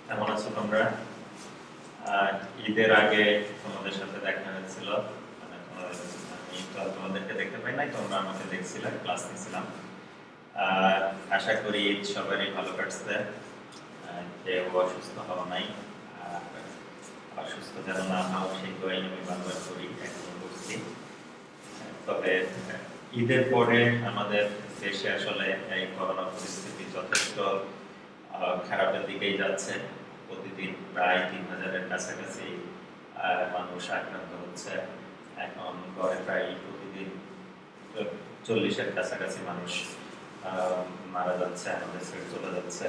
কেমন আছো তোমরা? ঈদের আগে তোমাদের সাথে দেখা হয়েছিল। আমি তো তোমাদেরকে দেখতে পাই নাই, তোমরা আমাকে দেখছিলে, ক্লাস নিয়েছিলাম। আহ, আশা করি ঈদ সবারই ভালো কাটছে। কেউ অসুস্থ হওয়া নাই। আর অসুস্থ যেন না হও সেই দোয়াই আমি বারবার করি, এখনো করছি। তবে ঈদের পরে আমাদের দেশে আসলে এই করোনা পরিস্থিতি যথেষ্ট খারাপের দিকেই যাচ্ছে। প্রতিদিন প্রায় ৩,০০০-এর কাছাকাছি মানুষ আক্রান্ত হচ্ছে। এখন গড়ে প্রায় প্রতিদিন ৪০-এর কাছাকাছি মানুষ মারা যাচ্ছে, আমাদের ছেড়ে চলে যাচ্ছে।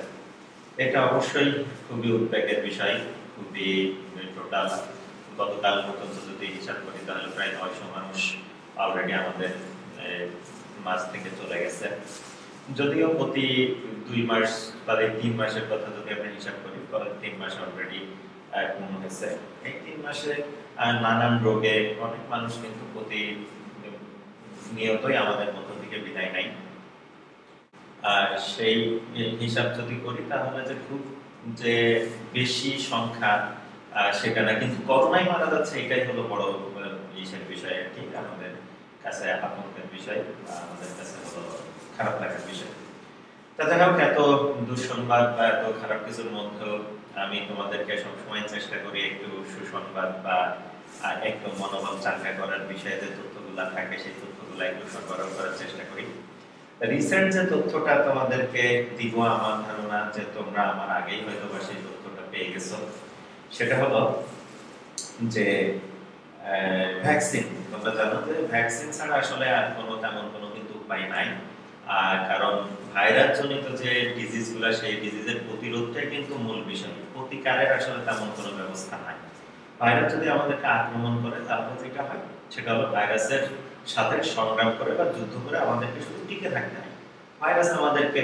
এটা অবশ্যই খুবই উদ্বেগের বিষয়। খুবই টোটাল গতকাল পর্যন্ত যদি হিসাব করি তাহলে প্রায় ৯০০ মানুষ অলরেডি আমাদের মাঝ থেকে চলে গেছে। যদিও প্রতি ২ মাস বা ৩ মাসের কথা যদি আমরা হিসাব করি তাহলে ৩ মাস অলরেডি পূর্ণ হয়েছে। এই ৩ মাসে নানান রোগে অনেক মানুষ কিন্তু প্রতি নিয়তই আমাদের মধ্য থেকে বিদায় নেয়। আর সেই হিসাব যদি করি তাহলে যে খুব যে বেশি সংখ্যা সেটা না, কিন্তু করোনায় মারা যাচ্ছে এটাই হলো বড় ইসের বিষয় আর কি, আমাদের কাছে আতঙ্কের বিষয়, আমাদের কাছে হলো খারাপ লাগার বিষয়। যাই হোক, এত দুঃসংবাদ বা এত খারাপ কিছুর মধ্যেও আমি তোমাদেরকে সবসময় চেষ্টা করি একটু সুসংবাদ বা একটু মনোবল চাঙ্গা করার বিষয়ে যে তথ্যগুলা থাকে সেই তথ্যগুলা একটু সরবরাহ করার চেষ্টা করি। রিসেন্ট যে তথ্যটা তোমাদেরকে দিব, আমার ধারণা যে তোমরা আমার আগেই হয়তো বা সেই তথ্যটা পেয়ে গেছো। সেটা হলো যে ভ্যাকসিন। তোমরা জানো যে ভ্যাকসিন ছাড়া আসলে আর কোনো তেমন কোনো কিন্তু উপায় নাই। কারণ ভাইরাস জনিত যে ডিজিজ গুলা, সেই ডিজিজের প্রতিরোধটাই কিন্তু মূল বিষয়। প্রতিকারের আসলে তেমন কোনো ব্যবস্থা নাই। ভাইরাস যদি আমাদেরকে আক্রমণ করে তাহলে যেটা হয় সেটা হলো ভাইরাসের সাথে সংগ্রাম করে বা যুদ্ধ করে আমাদেরকে শুধু টিকে থাকতে হয়। ভাইরাস আমাদেরকে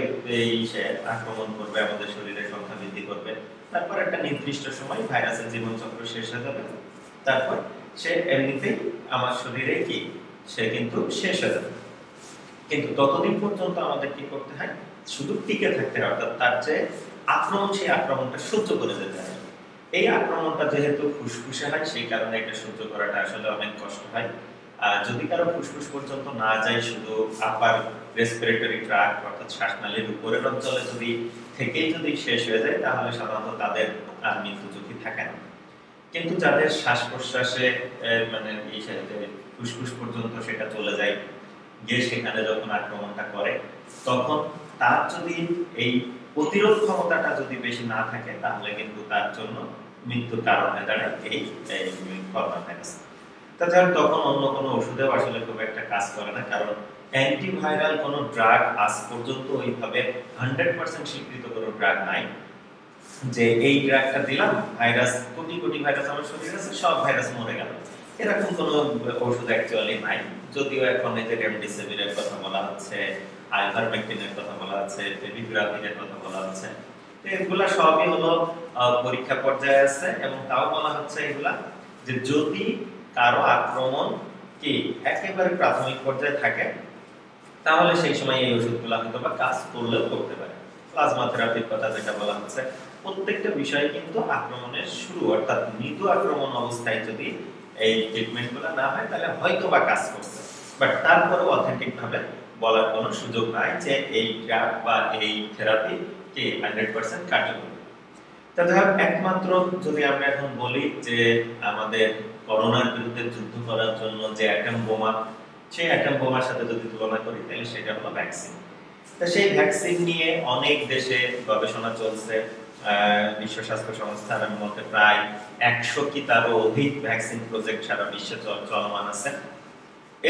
আক্রমণ করবে, আমাদের শরীরে সংখ্যা বৃদ্ধি করবে, তারপর একটা নির্দিষ্ট সময় ভাইরাসের জীবনচক্র শেষ হয়ে যাবে, তারপর সে এমনিতেই আমার শরীরে কি সে কিন্তু শেষ হয়ে যাবে। কিন্তু ততদিন পর্যন্ত আমাদের কি করতে হয়, শুধু টিকে থাকতে হয়, অর্থাৎ তার যে আক্রমণ সেই আক্রমণটা সহ্য করে যেতে হয়। এই আক্রমণটা যেহেতু ফুসফুসে হয় সেই কারণে এটা সহ্য করাটা আসলে অনেক কষ্ট হয়। যদি কারো ফুসফুস পর্যন্ত না যায়, শুধু আপার রেসপিরেটরি ট্র্যাক্ট অর্থাৎ শ্বাসনালীর উপরের অঞ্চলে যদি থেকেই যদি শেষ হয়ে যায় তাহলে সাধারণত তাদের আর মৃত্যু ঝুঁকি থাকে না। কিন্তু যাদের শ্বাস প্রশ্বাসে মানে ফুসফুস পর্যন্ত সেটা চলে যায়, গিয়ে সেখানে যখন আক্রমণটা করে তখন তার যদি এই প্রতিরোধ ক্ষমতাটা যদি বেশি না থাকে তাহলে কিন্তু তার জন্য মৃত্যুর কারণ হয়ে দাঁড়ায় এই করোনা ভাইরাস। তাছাড়া তখন অন্য কোনো ওষুধেও আসলে খুব একটা কাজ করে না, কারণ অ্যান্টিভাইরাল কোনো ড্রাগ আজ পর্যন্ত ওইভাবে 100% স্বীকৃত কোনো ড্রাগ নাই যে এই ড্রাগটা দিলাম ভাইরাস, কোটি কোটি ভাইরাস আমার শরীরে আছে, সব ভাইরাস মরে গেল, এরকম কোনো ওষুধ অ্যাকচুয়ালি নাই। যদিও এখন এই যে রেমডেসিভিরের কথা বলা হচ্ছে, আইভারমেকটিনের কথা বলা হচ্ছে, ফেভিপিরাভিরের কথা বলা হচ্ছে, এগুলা সবই হলো পরীক্ষা পর্যায়ে আছে, এবং তাও বলা হচ্ছে এগুলা যে যদি কারো আক্রমণ কি একেবারে প্রাথমিক পর্যায়ে থাকে তাহলে সেই সময় এই ওষুধগুলো হয়তো বা কাজ করলেও করতে পারে। প্লাজমা থেরাপির কথা যেটা বলা হচ্ছে, প্রত্যেকটা বিষয়ে কিন্তু আক্রমণের শুরু অর্থাৎ মৃদু আক্রমণ অবস্থায় যদি এই ট্রিটমেন্টগুলো না হয় তাহলে হয়তো বা কাজ করছে, বাট তারপরেও অথেন্টিক ভাবে বলার কোনো সুযোগ নাই যে এই ড্রাগ বা এই থেরাপি কি 100% কার্যকর। তাহলে একমাত্র যদি আমরা এখন বলি যে আমাদের করোনার বিরুদ্ধে যুদ্ধ করার জন্য যে অ্যাটম বোমা, সেই অ্যাটম বোমার সাথে যদি তুলনা করি তাহলে সেটা হলো ভ্যাকসিন। তো সেই ভ্যাকসিন নিয়ে অনেক দেশে গবেষণা চলছে। বিশ্ব স্বাস্থ্য সংস্থার মধ্যে প্রায় 100 কি তারও অধিক ভ্যাকসিন প্রজেক্ট সারা বিশ্বে চলমান আছে।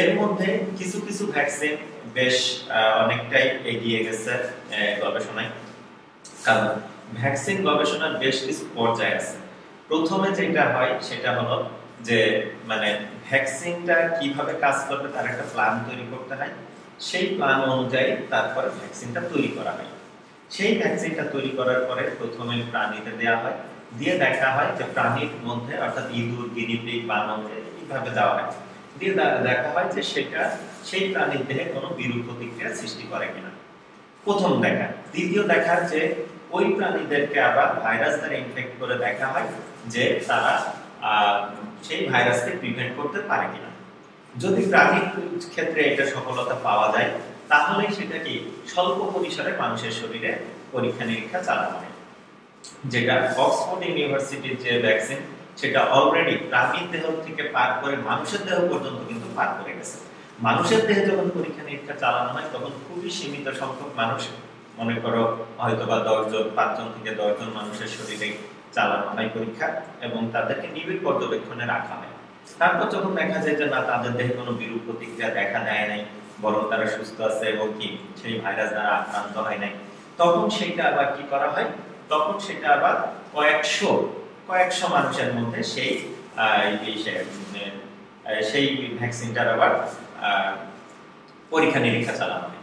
এর মধ্যে কিছু কিছু ভ্যাকসিন বেশ অনেকটাই এগিয়ে গেছে গবেষণায়, কারণ ভ্যাকসিন গবেষণার বেশ কিছু পর্যায়ে আছে। প্রথমে যেটা হয় সেটা হলো যে মানে ভ্যাকসিনটা কিভাবে কাজ করবে তার একটা প্ল্যান তৈরি করতে হয়, সেই প্ল্যান অনুযায়ী তারপরে ভ্যাকসিনটা তৈরি করা হয়। সেই ভ্যাকসিনটা তৈরি করার পরে প্রথমে প্রাণীতে দেওয়া হয়, দিয়ে দেখা হয় যে প্রাণীর মধ্যে অর্থাৎ ইঁদুর, গিনিপিগ, বানরে কিভাবে দেওয়া হয়, দিয়ে দেখা হয় যে সেটা সেই প্রাণীর দেহে কোনো বিরূপ প্রতিক্রিয়া সৃষ্টি করে কিনা। প্রথম দেখা। দ্বিতীয় দেখা যে ওই প্রাণীদেরকে আবার ভাইরাস দ্বারা ইনফেক্ট করে দেখা হয় যে তারা সেই ভাইরাসকে প্রিভেন্ট করতে পারে কিনা। যদি প্রাণীর ক্ষেত্রে এটা সফলতা পাওয়া যায় তাহলে সেটা কি স্বল্প পরিসরে মানুষের শরীরে পরীক্ষা নিরীক্ষা চালানো হয়। যেটা অক্সফোর্ড ইউনিভার্সিটির যে ভ্যাকসিন সেটা অলরেডি প্রাণীর দেহ থেকে পার করে মানুষের দেহ পর্যন্ত কিন্তু পার করে গেছে। মানুষের দেহে যখন পরীক্ষা নিরীক্ষা চালানো হয় তখন খুবই সীমিত সংখ্যক মানুষ, মনে করো হয়তো বা 10 জন 5 জন থেকে 10 জন মানুষের শরীরে চালানো হয় পরীক্ষা এবং তাদেরকে নিবিড় পর্যবেক্ষণে রাখা হয়। তারপর যখন দেখা যায় যে না তাদের দেহে কোনো বিরূপ প্রতিক্রিয়া দেখা দেয় নাই, বরং তারা সুস্থ আছে এবং কি সেই ভাইরাস দ্বারা আক্রান্ত হয় নাই, তখন সেটা আবার কি করা হয়, তখন সেটা আবার কয়েকশো মানুষের মধ্যে সেই ভ্যাকসিনটার আবার পরীক্ষা নিরীক্ষা চালানো হয়।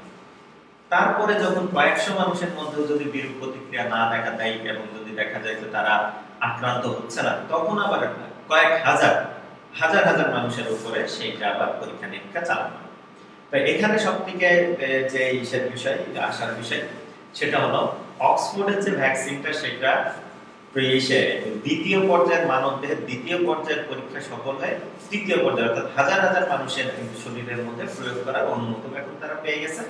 তারপরে যখন কয়েকশো মানুষের মধ্যেও যদি বিরূপ প্রতিক্রিয়া না দেখা দেয় এবং যদি দেখা যায় যে তারা আক্রান্ত হচ্ছে না, তখন আবার কয়েক হাজার মানুষের উপরে সেইটা আবার পরীক্ষা নিরীক্ষা চালানো হয়। তো এখানে সবথেকে যে আসার বিষয় সেটা হলো অক্সফোর্ডের যে ভ্যাকসিনটা সেটা দ্বিতীয় পর্যায়ের মানবদেহের দ্বিতীয় পর্যায়ের পরীক্ষা সফল হয় তৃতীয় পর্যায়ে, অর্থাৎ হাজার মানুষের শরীরের মধ্যে প্রয়োগ করার অনুমোদন এখন তারা পেয়ে গেছে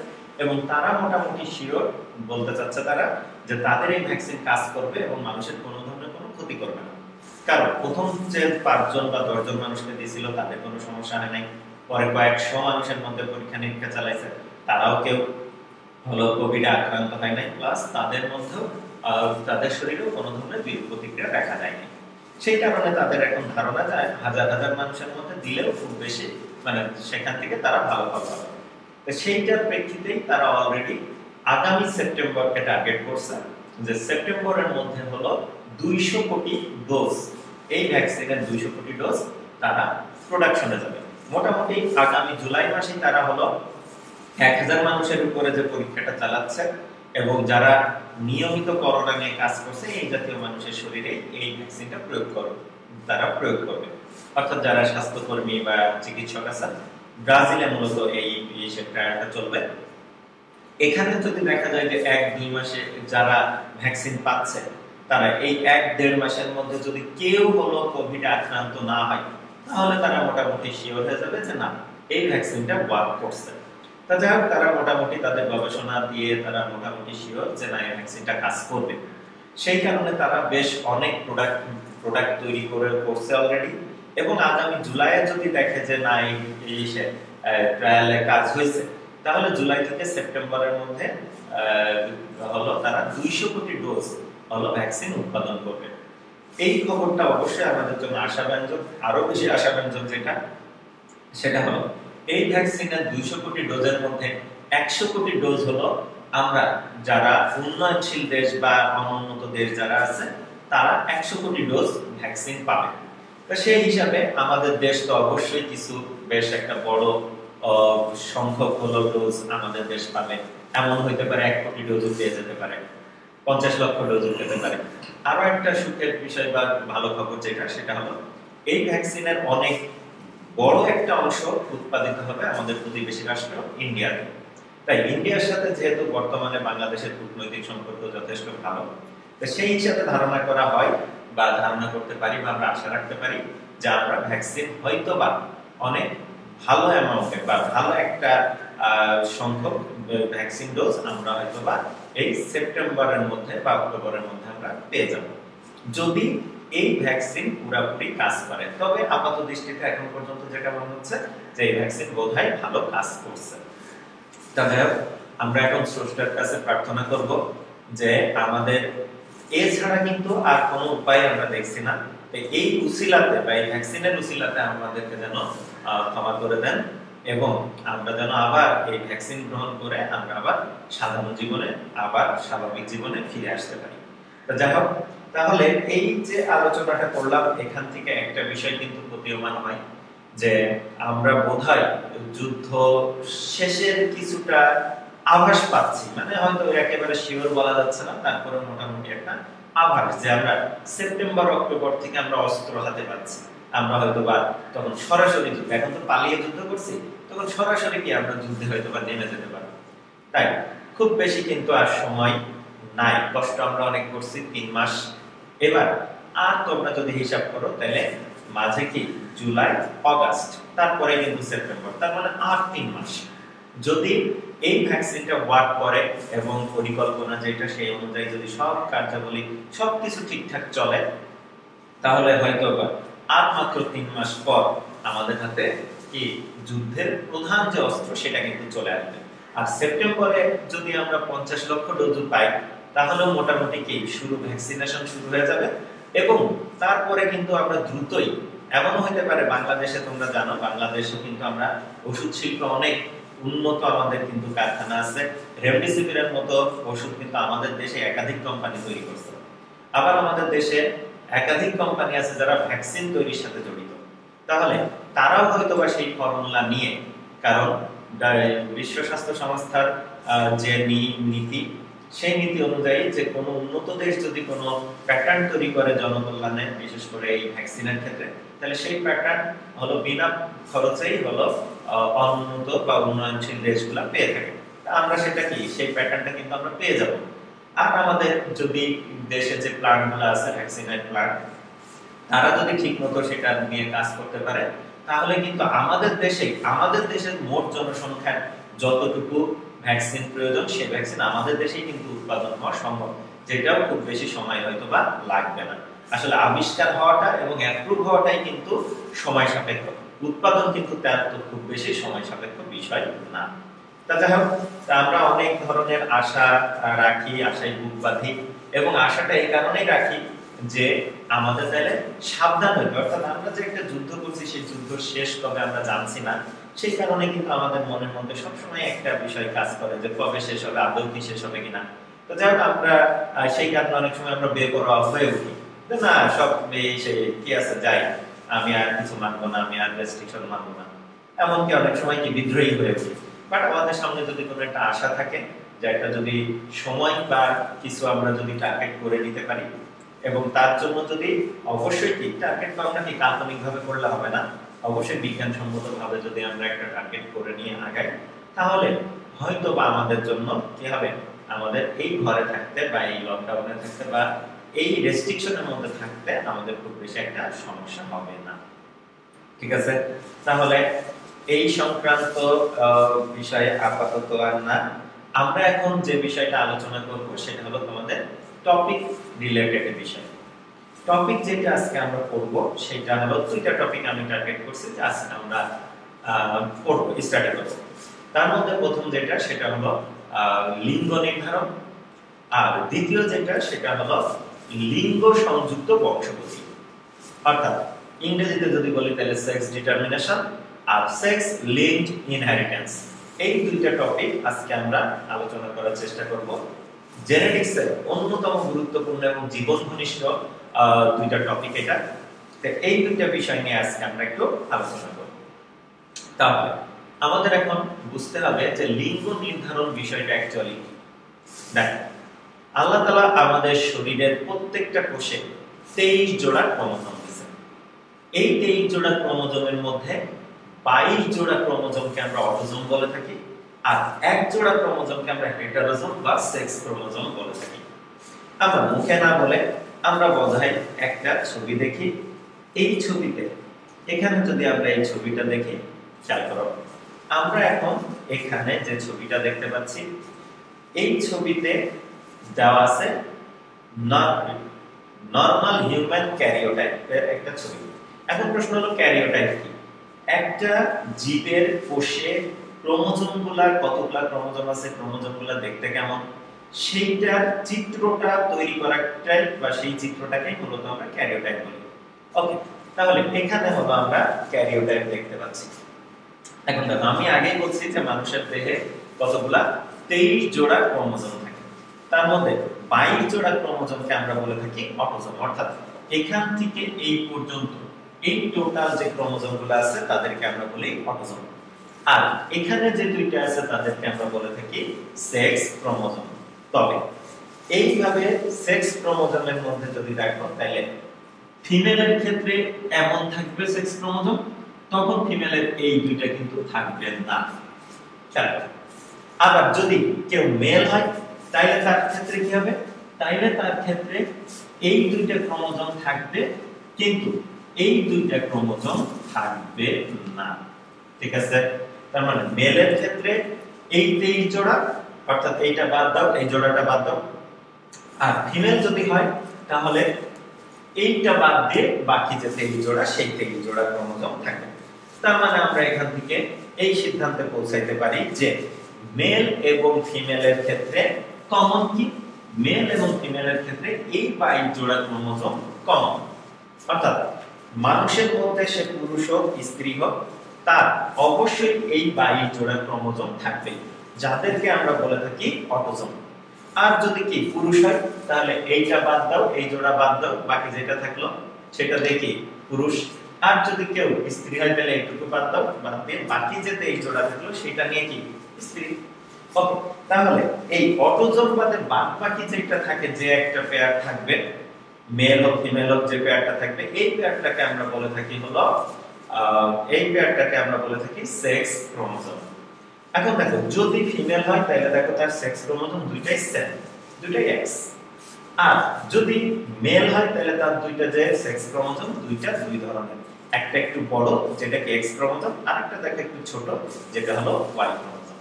এবং তারা মোটামুটি শিওর বলতে চাচ্ছে তারা যে তাদের এই ভ্যাকসিন কাজ করবে এবং মানুষের কোনো ধরনের কোনো ক্ষতি করবে না। কারণ প্রথম যে 5 জন বা 10 জন মানুষকে দিয়েছিল তাদের কোনো সমস্যা হয় নাই, পরে কয়েকশো মানুষের মধ্যে পরীক্ষা নিরীক্ষা চালাইছে, তারাও কেউ হলো কোভিডে আক্রান্ত হয় নাই, প্লাস তাদের মধ্যেও তাদের শরীরেও কোনো ধরনের বিরূপ প্রতিক্রিয়া দেখা যায়নি। সেই কারণে তাদের এখন ধারণা যায় হাজার মানুষের মধ্যে দিলেও খুব বেশি মানে সেখান থেকে তারা ভালো পাবে। তো সেইটার প্রেক্ষিতেই তারা অলরেডি আগামী সেপ্টেম্বরকে টার্গেট করছে যে সেপ্টেম্বরের মধ্যে হলো 200 কোটি ডোজ, এই ভ্যাকসিনের 200 কোটি ডোজ তারা প্রোডাকশনে যাবে। মোটামুটি আগামী জুলাই মাসে তারা হলো 1000 মানুষের উপরে যে পরীক্ষাটা চালাচ্ছে এবং যারা নিয়মিত করোনা নিয়ে কাজ করছে এই জাতীয় মানুষের শরীরে এই ভ্যাকসিনটা তারা প্রয়োগ করবে। অর্থাৎ যারা স্বাস্থ্যকর্মী বা চিকিৎসক আছেন, ব্রাজিলে মূলত এই ট্রায়ালটা চলবে। এখানে যদি দেখা যায় যে 1-2 মাসে যারা ভ্যাকসিন পাচ্ছে তারা এই 1-1.5 মাসের মধ্যে যদি কেউ হলো কোভিড আক্রান্ত না হয় তাহলে তারা মোটামুটি শিওর হয়ে যাবে যে না এই ভ্যাকসিনটা ওয়ার্ক করছে। তা যাই হোক, তারা মোটামুটি তাদের গবেষণা দিয়ে তারা মোটামুটি শিওর যে না এই ভ্যাকসিনটা কাজ করবে। সেই কারণে তারা বেশ অনেক প্রোডাক্ট তৈরি করছে অলরেডি এবং আগামী জুলাইয়ে যদি দেখে যে না এই ট্রায়ালে কাজ হয়েছে তাহলে জুলাই থেকে সেপ্টেম্বরের মধ্যে হলো তারা 200 কোটি ডোজ হলো ভ্যাকসিন উৎপাদন করবে। এই খবরটা অবশ্যই আমাদের জন্য আশাব্যঞ্জক। আরো বেশি আশাব্যঞ্জক সেটা হলো এই ভ্যাকসিনের 200 কোটি ডোজের মধ্যে 100 কোটি ডোজ হলো আমরা যারা উন্নয়নশীল দেশ বা অনুন্নত দেশ যারা আছে তারা 100 কোটি ডোজ ভ্যাকসিন পাবে। তো সেই হিসাবে আমাদের দেশ তো অবশ্যই কিছু বেশ একটা বড় সংখ্যক হলো ডোজ আমাদের দেশ পাবে। এমন হইতে পারে 1 কোটি ডোজও পেয়ে যেতে পারে, 50 লক্ষ ডোজও পেতে পারে। আরো একটা সুখের বিষয় বা ভালো খবর সেটা হলো এই ভ্যাকসিনের অনেক বড় একটা অংশ উৎপাদিত হবে আমাদের প্রতিবেশী রাষ্ট্র ইন্ডিয়াতে। তাই ইন্ডিয়ার সাথে যেহেতু বর্তমানে বাংলাদেশের কূটনৈতিক সম্পর্ক যথেষ্ট ভালো, তো সেই হিসাবে ধারণা করা হয় বা ধারণা করতে পারি বা আমরা আশা রাখতে পারি যে আমরা ভ্যাকসিন হয়তো বা অনেক ভালো অ্যামাউন্টে বা ভালো একটা সংখ্যক ভ্যাকসিন ডোজ আমরা হয়তো বা এই সেপ্টেম্বরের মধ্যে বা অক্টোবরের মধ্যে আমরা পেয়ে যাব যদি এই ভ্যাকসিন পুরোপুরি কাজ করে। তবে আপাত দৃষ্টিতে এখন পর্যন্ত যেটা মনে হচ্ছে যে এই ভ্যাকসিন বোধহয় ভালো কাজ করছে। তবে আমরা এখন স্রষ্টার কাছে প্রার্থনা করব যে আমাদের এছাড়া কিন্তু আর কোনো উপায় আমরা দেখছি না। এই উসিলাতে বা এই ভ্যাকসিনের উসিলাতে আমাদেরকে যেন ক্ষমা করে দেন এবং আমরা যেন আবার এই ভ্যাকসিন গ্রহণ করে আমরা আবার সাধারণ জীবনে আবার স্বাভাবিক জীবনে ফিরে আসতে পারি। তো যাই হোক, তাহলে এই যে আলোচনাটা করলাম এখান থেকে একটা বিষয় কিন্তু প্রতীয়মান হয় যে আমরা বোধহয় যুদ্ধ শেষের কিছুটা আভাস পাচ্ছি। মানে হয়তো একেবারে শিওর বলা যাচ্ছে না, তারপরে মোটামুটি একটা আভাস যে আমরা সেপ্টেম্বর অক্টোবর থেকে আমরা অস্ত্র হাতে পাচ্ছি। আমরা হয়তো বা তখন সরাসরি যুদ্ধ, এখন তো পালিয়ে যুদ্ধ করছি, তখন সরাসরি কি আমরা যুদ্ধে হয়তো বা নেমে যেতে পারবো। তাই খুব বেশি কিন্তু আর সময় নাই, কষ্ট আমরা অনেক করছি 3 মাস। এবার আর তোমরা যদি হিসাব করো তাহলে মাঝে কি জুলাই, অগাস্ট, তারপরে কিন্তু সেপ্টেম্বর, তার মানে আর 3 মাস। যদি এই ভ্যাকসিনটা ওয়ার্ক করে এবং পরিকল্পনা যেটা সেই অনুযায়ী যদি সব কার্যাবলী সবকিছু ঠিকঠাক চলে, তাহলে হয়তো আর মাত্র 3 মাস পর আমাদের হাতে কি যুদ্ধের প্রধান যে অস্ত্র সেটা কিন্তু চলে আসবে। আর সেপ্টেম্বরে যদি আমরা 50 লক্ষ ডোজ পাই, তাহলে মোটামুটি কি শুরু ভ্যাকসিনেশন শুরু হয়ে যাবে। এবং তারপরে কিন্তু আমরা দ্রুতই, এমন হতে পারে বাংলাদেশে তোমরা জানো বাংলাদেশে কিন্তু আমরা ওষুধ শিল্প অনেক উন্নত, আমাদের কিন্তু কারখানা আছে। রেমডেসিভিরের মতো ওষুধ কিন্তু আমাদের দেশে একাধিক কোম্পানি তৈরি করছে। আবার আমাদের দেশে একাধিক কোম্পানি আছে যারা ভ্যাকসিন তৈরির সাথে জড়িত। তাহলে তারাও হয়তোবা সেই ফর্মুলা নিয়ে, কারণ বিশ্ব স্বাস্থ্য সংস্থার যে নীতি, সেই নীতি অনুযায়ী যে কোনো উন্নত দেশ যদি কোনো প্যাটার্ন তৈরি করে জনকল্যাণে, বিশেষ করে এই ভ্যাকসিনের ক্ষেত্রে, তাহলে সেই প্যাটার্ন হলো বিনা খরচেই হলো উন্নত বা উন্নয়নশীল দেশগুলো পেয়ে থাকে। আমরা সেটা কি সেই প্যাটার্নটা কিন্তু আমরা পেয়ে যাব। আর আমাদের যদি দেশে যে প্ল্যান্টগুলো আছে ভ্যাকসিনের প্ল্যান্ট, তারা যদি ঠিকমতো সেটা নিয়ে কাজ করতে পারে, তাহলে কিন্তু আমাদের দেশের মোট জনসংখ্যার যতটুকু ভ্যাকসিন প্রয়োজন সেই ভ্যাকসিন আমাদের দেশেই কিন্তু উৎপাদন হওয়া সম্ভব, যেটাও খুব বেশি সময় হয়তো বা লাগবে না। আসলে আবিষ্কার হওয়াটা এবং অ্যাপ্রুভ হওয়াটাই কিন্তু সময় সাপেক্ষ, উৎপাদন কিন্তু তার তো খুব বেশি সময় সাপেক্ষ বিষয় না। তা যাই হোক, আমরা অনেক ধরনের আশা রাখি, আশায় বুক বাঁধি, এবং আশাটা এই কারণেই রাখি যে আমাদের তাহলে সাবধান হইতে, অর্থাৎ আমরা যে একটা যুদ্ধ করছি সেই যুদ্ধ শেষ কবে আমরা জানছি না, সেই কারণে কিন্তু আমাদের মনের মধ্যে সবসময় একটা বিষয় কাজ করে যে কবে শেষ হবে, আদৌ কি শেষ হবে কিনা। তো যাই হোক, আমরা সেই কারণে অনেক সময় আমরা বেপরোয়া হয়ে উঠি, না সব কি আছে যাই, আমি আর কিছু মানবো না, আমি আর রেস্ট্রিকশন মানবো না, এমনকি অনেক সময় কি বিদ্রোহী হয়ে উঠি। বাট আমাদের সামনে যদি কোনো একটা আশা থাকে যে একটা যদি সময় বা কিছু আমরা যদি টার্গেট করে নিতে পারি, এবং তার জন্য যদি অবশ্যই কি টার্গেট বা আমরা কি কাল্পনিকভাবে করলে হবে না, অবশ্যই বিজ্ঞানসম্মতভাবে যদি আমরা একটা টার্গেট করে নিয়ে আগাই, তাহলে হয়তো বা আমাদের জন্য কি হবে, আমাদের এই ঘরে থাকতে বা এই লকডাউনে থাকতে বা এই রেস্ট্রিকশনের মধ্যে থাকতে আমাদের খুব বেশি একটা সমস্যা হবে না। ঠিক আছে, তাহলে এই সংক্রান্ত বিষয়ে আপাতত আর না, আমরা এখন যে বিষয়টা আলোচনা করব সেটা হলো তোমাদের টপিক রিলেটেড বিষয়। টপিক যেটা আজকে আমরা পড়ব সেটা হলো দুইটা টপিক আমি টার্গেট করছি যে আজকে আমরা পড়ব, স্টাডি করব। তার মধ্যে প্রথম যেটা সেটা হলো লিঙ্গ নির্ধারণ, আর দ্বিতীয় যেটা সেটা হলো লিঙ্গ সংযুক্ত বংশগতি, অর্থাৎ ইংরেজিতে যদি বলি তাহলে সেক্স ডিটারমিনেশন আর সেক্স লিঙ্কড ইনহেরিটেন্স। এই দুইটা টপিক আজকে আমরা আলোচনা করার চেষ্টা করব। জেনেটিক্সের অন্যতম গুরুত্বপূর্ণ এবং জীবন ঘনিষ্ঠ দুইটা টপিক এটা। এই দুইটা বিষয় নিয়ে আজকে আমরা একটু আলোচনা করব। তাহলে আমাদের এখন বুঝতে হবে যে লিঙ্গ নির্ধারণ বিষয়টা অ্যাকচুয়ালি কি। দেখো, আল্লাহ তাআলা আমাদের শরীরের প্রত্যেকটা কোষে 23 জোড়া ক্রোমোজোম দিয়েছেন। এই 23 জোড়া ক্রোমোজোমের মধ্যে 22 জোড়া ক্রোমোজোমকে আমরা অটোজোম বলে থাকি, আর এক জোড়া ক্রোমোজোমকে আমরা হেটারোজোম বা সেক্স ক্রোমোজোম বলে থাকি। আমরা মুখে না বলে আমরা বোঝাই একটা ছবি দেখি, এই ছবিতে এখানে যদি আমরা এই ছবিটা দেখি, খেয়াল করো, আমরা এখন এখানে যে ছবিটা দেখতে পাচ্ছি, এই ছবিতে দেওয়া আছে নরমাল হিউম্যান ক্যারিওটাইপের একটা ছবি। এখন প্রশ্ন হলো ক্যারিওটাইপ কি? একটা জীবের কোষে ক্রোমোজোমগুলা কতগুলা ক্রোমোজোম আছে, ক্রোমোজোমগুলা দেখতে কেমন, সেইটার চিত্রটা তৈরি করাটাই বা সেই চিত্রটাকেই মূলত আমরা ক্যারিওটাইপ বলি। ওকে, তাহলে এখানে হলো আমরা ক্যারিওটাইপ দেখতে পাচ্ছি। এখন দেখো, আমি আগেই বলছি যে মানুষের দেহে কতগুলা 23 জোড়া ক্রোমোজোম থাকে, তার মধ্যে 22 জোড়া ক্রোমোজোমকে আমরা বলে থাকি অটোজোম, অর্থাৎ এখান থেকে এই পর্যন্ত এই টোটাল যে ক্রোমোজোমগুলো আছে তাদেরকে আমরা বলি অটোজোম, আর এখানে যে দুইটা আছে তাদেরকে আমরা বলে থাকি সেক্স ক্রোমোজোম। তবে এইভাবে সেক্স ক্রোমোজোমের মধ্যে যদি দেখো, তাহলে ফিমেলের ক্ষেত্রে এমন থাকবে সেক্স ক্রোমোজোম, তখন ফিমেলের এই দুইটা কিন্তু থাকবে না। আবার যদি কেউ মেল হয় তাইলে তার ক্ষেত্রে কি হবে? তাইলে তার ক্ষেত্রে এই দুইটা ক্রোমোজোম থাকবে, কিন্তু এই দুইটা ক্রোমোজোম থাকবে না। ঠিক আছে? তার মানে মেলের ক্ষেত্রে এই 23 জোড়া, অর্থাৎ এইটা বাদ দাও, এই জোড়াটা বাদ দাও। আর ফিমেল যদি হয় তাহলে এইটা বাদ দিয়ে বাকি যে 23 জোড়া, সেই 23 জোড়া ক্রোমোজোম থাকবে। তার মানে আমরা এখান থেকে এই সিদ্ধান্তে পৌঁছাইতে পারি যে মেল এবং ফিমেলের ক্ষেত্রে কমন কি? মেল এবং ফিমেলের ক্ষেত্রে এই 22 জোড়া ক্রোমোজোম কমন। অর্থাৎ মানুষের মধ্যে সে পুরুষ হোক স্ত্রী হোক, তার অবশ্যই এই 22 জোড়া ক্রোমোজোম থাকবে, যাদেরকে আমরা বলে থাকি অটোজোম। আর যদি কি পুরুষ হয় তাহলে এইটা বাদ দাও, এই জোড়া বাদ দাও, বাকি যেটা থাকলো সেটা দেখি পুরুষ। আর যদি কেউ স্ত্রী হয় তাহলে এইটুকু বাদ দাও, বাদ দিয়ে বাকি যেতে এই জোড়া থাকলো সেটা নিয়ে কি স্ত্রী। ওকে, তাহলে এই অটোজোম বাদে বাদ বাকি যেটা থাকে, যে একটা পেয়ার থাকবে মেল ও ফিমেল যে পেয়ারটা থাকবে, এই পেয়ারটাকে আমরা বলে থাকি হলো সেক্স ক্রোমোজোম। এখন দেখো যদি ফিমেল হয় তাহলে দেখো তার সেক্স ক্রোমোজোম দুইটাই সেম, দুইটাই এক্স। আর যদি মেল হয় তাহলে তার দুইটা যে সেক্স ক্রোমোজোম দুইটা দুই ধরনের, একটা একটু বড় যেটাকে এক্স ক্রোমোজোম, আর একটা দেখো একটু ছোট যেটা হলো ওয়াই ক্রোমোজোম।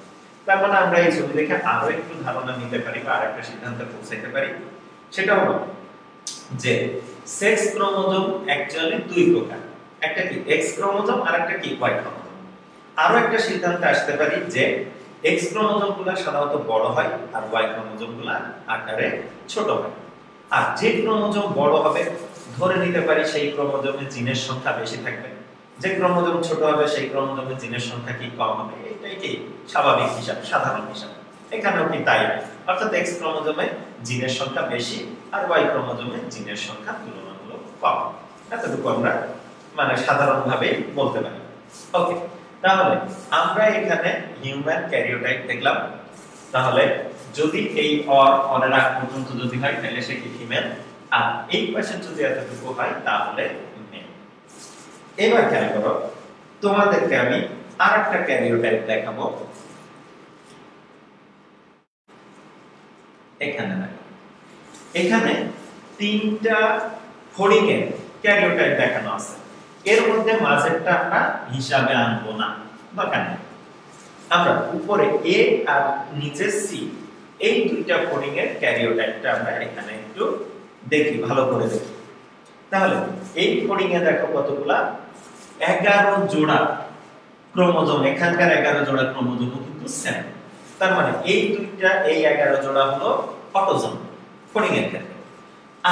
তার মানে আমরা এই ছবি দেখে আরো একটু ধারণা নিতে পারি বা আরেকটা সিদ্ধান্তে পৌঁছাইতে পারি, সেটা হলো যে সেক্স ক্রোমোজোম অ্যাকচুয়ালি দুই প্রকার, একটা কি এক্স ক্রোমোজোম আর একটা কি ওয়াই ক্রোমোজোম। আরো একটা সিদ্ধান্তে আসতে পারি যে এক্স ক্রোমোজোমগুলো সাধারণত বড় হয় আর ওয়াই ক্রোমোজোমগুলো আকারে ছোট হয়। আর যে ক্রোমোজোম বড় হবে ধরে নিতে পারি সেই ক্রোমোজোমে জিনের সংখ্যা বেশি থাকবে, যে ক্রোমোজোম ছোট হবে সেই ক্রোমোজোমে জিনের সংখ্যা কি কম হবে। এটাই কি স্বাভাবিক হিসাব, সাধারণ হিসাব। এখানেও কি তাই, অর্থাৎ এক্স ক্রোমোজোমে জিনের সংখ্যা বেশি আর ওয়াই ক্রোমোজোমে জিনের সংখ্যা তুলনামূলক কম। এতটুকু আমরা মানে সাধারণভাবে বলতে পারি। ওকে, তাহলে আমরা এখানে হিউম্যান ক্যারিওটাইপ দেখলাম। তাহলে যদি এই অরের আগ পর্যন্ত যদি হয় তাহলে সে কি ফিমেল, আর এই পাশে যদি এতটুকু হয় তাহলে মেল। এবার খেয়াল করো, তোমাদেরকে আমি আরেকটা ক্যারিওটাইপ দেখাবো। এখানে দেখো, এখানে তিনটা ফড়িংয়ের ক্যারিওটাইপ দেখানো আছে। এর মধ্যে মাঝেরটা আমরা হিসাবে আনবো না, দরকার নেই। আমরা উপরে এ আর নিচে সি, এই দুইটা ফড়িংয়ের ক্যারিওটাইপটা আমরা এখানে একটু দেখি, ভালো করে দেখি। তাহলে এই ফড়িংয়ে দেখো কতগুলা 11 জোড়া ক্রোমোজোম, এখানকার 11 জোড়া ক্রোমোজোম কিন্তু সেম। তার মানে এই দুইটা, এই 11 জোড়া হলো অটোজোম ফড়িংয়ের ক্ষেত্রে।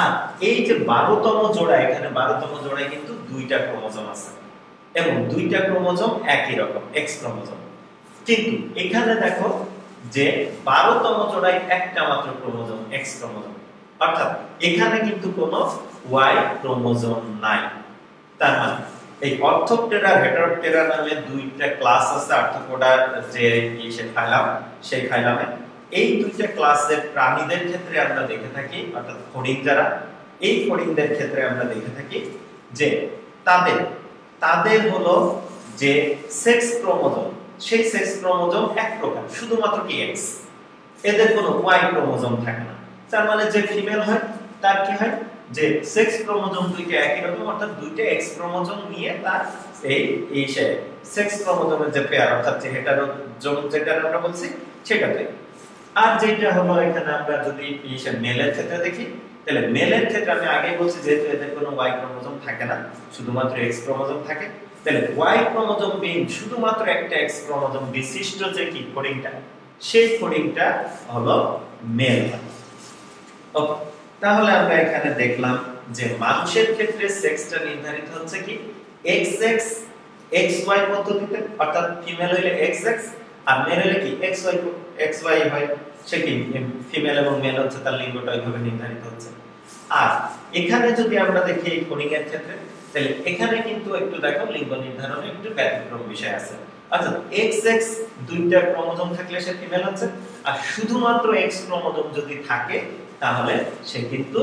আর এই যে 12তম জোড়া, এখানে 12তম জোড়ায় কিন্তু দুইটা ক্রোমোজোম আছে এবং দুইটা ক্রোমোজোম একই রকম এক্স ক্রোমোজোম। কিন্তু এখানে দেখো যে 12তম জোড়ায় একটা মাত্র ক্রোমোজোম এক্স ক্রোমোজোম, অর্থাৎ এখানে কিন্তু কোনো ওয়াই ক্রোমোজোম নাই। তার মানে এই অর্থোপটেরা হেটারোপটেরা নামে দুইটা ক্লাস আছে আর্থ্রোপোডার যে ফাইলাম, সেই ফাইলামে এই দুইটা ক্লাসের প্রাণীদের ক্ষেত্রে আমরা দেখে থাকি, অর্থাৎ ফড়িং যারা, এই ফড়িংদের ক্ষেত্রে আমরা দেখে থাকি যে তাদের হলো যে সেক্স ক্রোমোজোম, সেই সেক্স ক্রোমোজোম এক প্রকার, শুধুমাত্র কি এক্স, এদের কোনো ওয়াই ক্রোমোজোম থাকে না। তার মানে যে ফিমেল হয় তার কি হয়, যে সেক্স ক্রোমোজোম দুইটা একই রকম, অর্থাৎ দুইটা এক্স ক্রোমোজোম নিয়ে তার এই সেক্স ক্রোমোজোমের যে পেয়ার, অর্থাৎ যে হেটারোজোম যেটা আমরা বলছি সেটাতে। আর যেটা হলো এখানে আমরা যদি মেলের ক্ষেত্রে দেখি, তাহলে মেলের ক্ষেত্রে আমি আগেই বলছি যেহেতু এদের কোনো ওয়াই ক্রোমোজোম থাকে না, শুধুমাত্র এক্স ক্রোমোজোম থাকে, তাহলে ওয়াই ক্রোমোজোম বিং শুধুমাত্র একটা এক্স ক্রোমোজোম বিশিষ্ট যে কি ফড়িংটা, সেই ফড়িংটা হলো মেল। ওকে, তাহলে আমরা এখানে দেখলাম যে মানুষের ক্ষেত্রে সেক্সটা নির্ধারিত হচ্ছে কি XX XY পদ্ধতিতে, অর্থাৎ ফিমেল হইলে XX আর মেল হইলে কি XY হয়, সে কি ফিমেল এবং মেল হচ্ছে তার লিঙ্গটা এইভাবে নির্ধারিত হচ্ছে। আর এখানে যদি আমরা দেখি এই ফড়িং এর ক্ষেত্রে, তাহলে এখানে কিন্তু একটু দেখো লিঙ্গ নির্ধারণে একটু ব্যতিক্রম বিষয় আছে, অর্থাৎ XX দুইটা ক্রোমোজোম থাকলে সে ফিমেল হচ্ছে, আর শুধুমাত্র X ক্রোমোজোম যদি থাকে তাহলে সে কিন্তু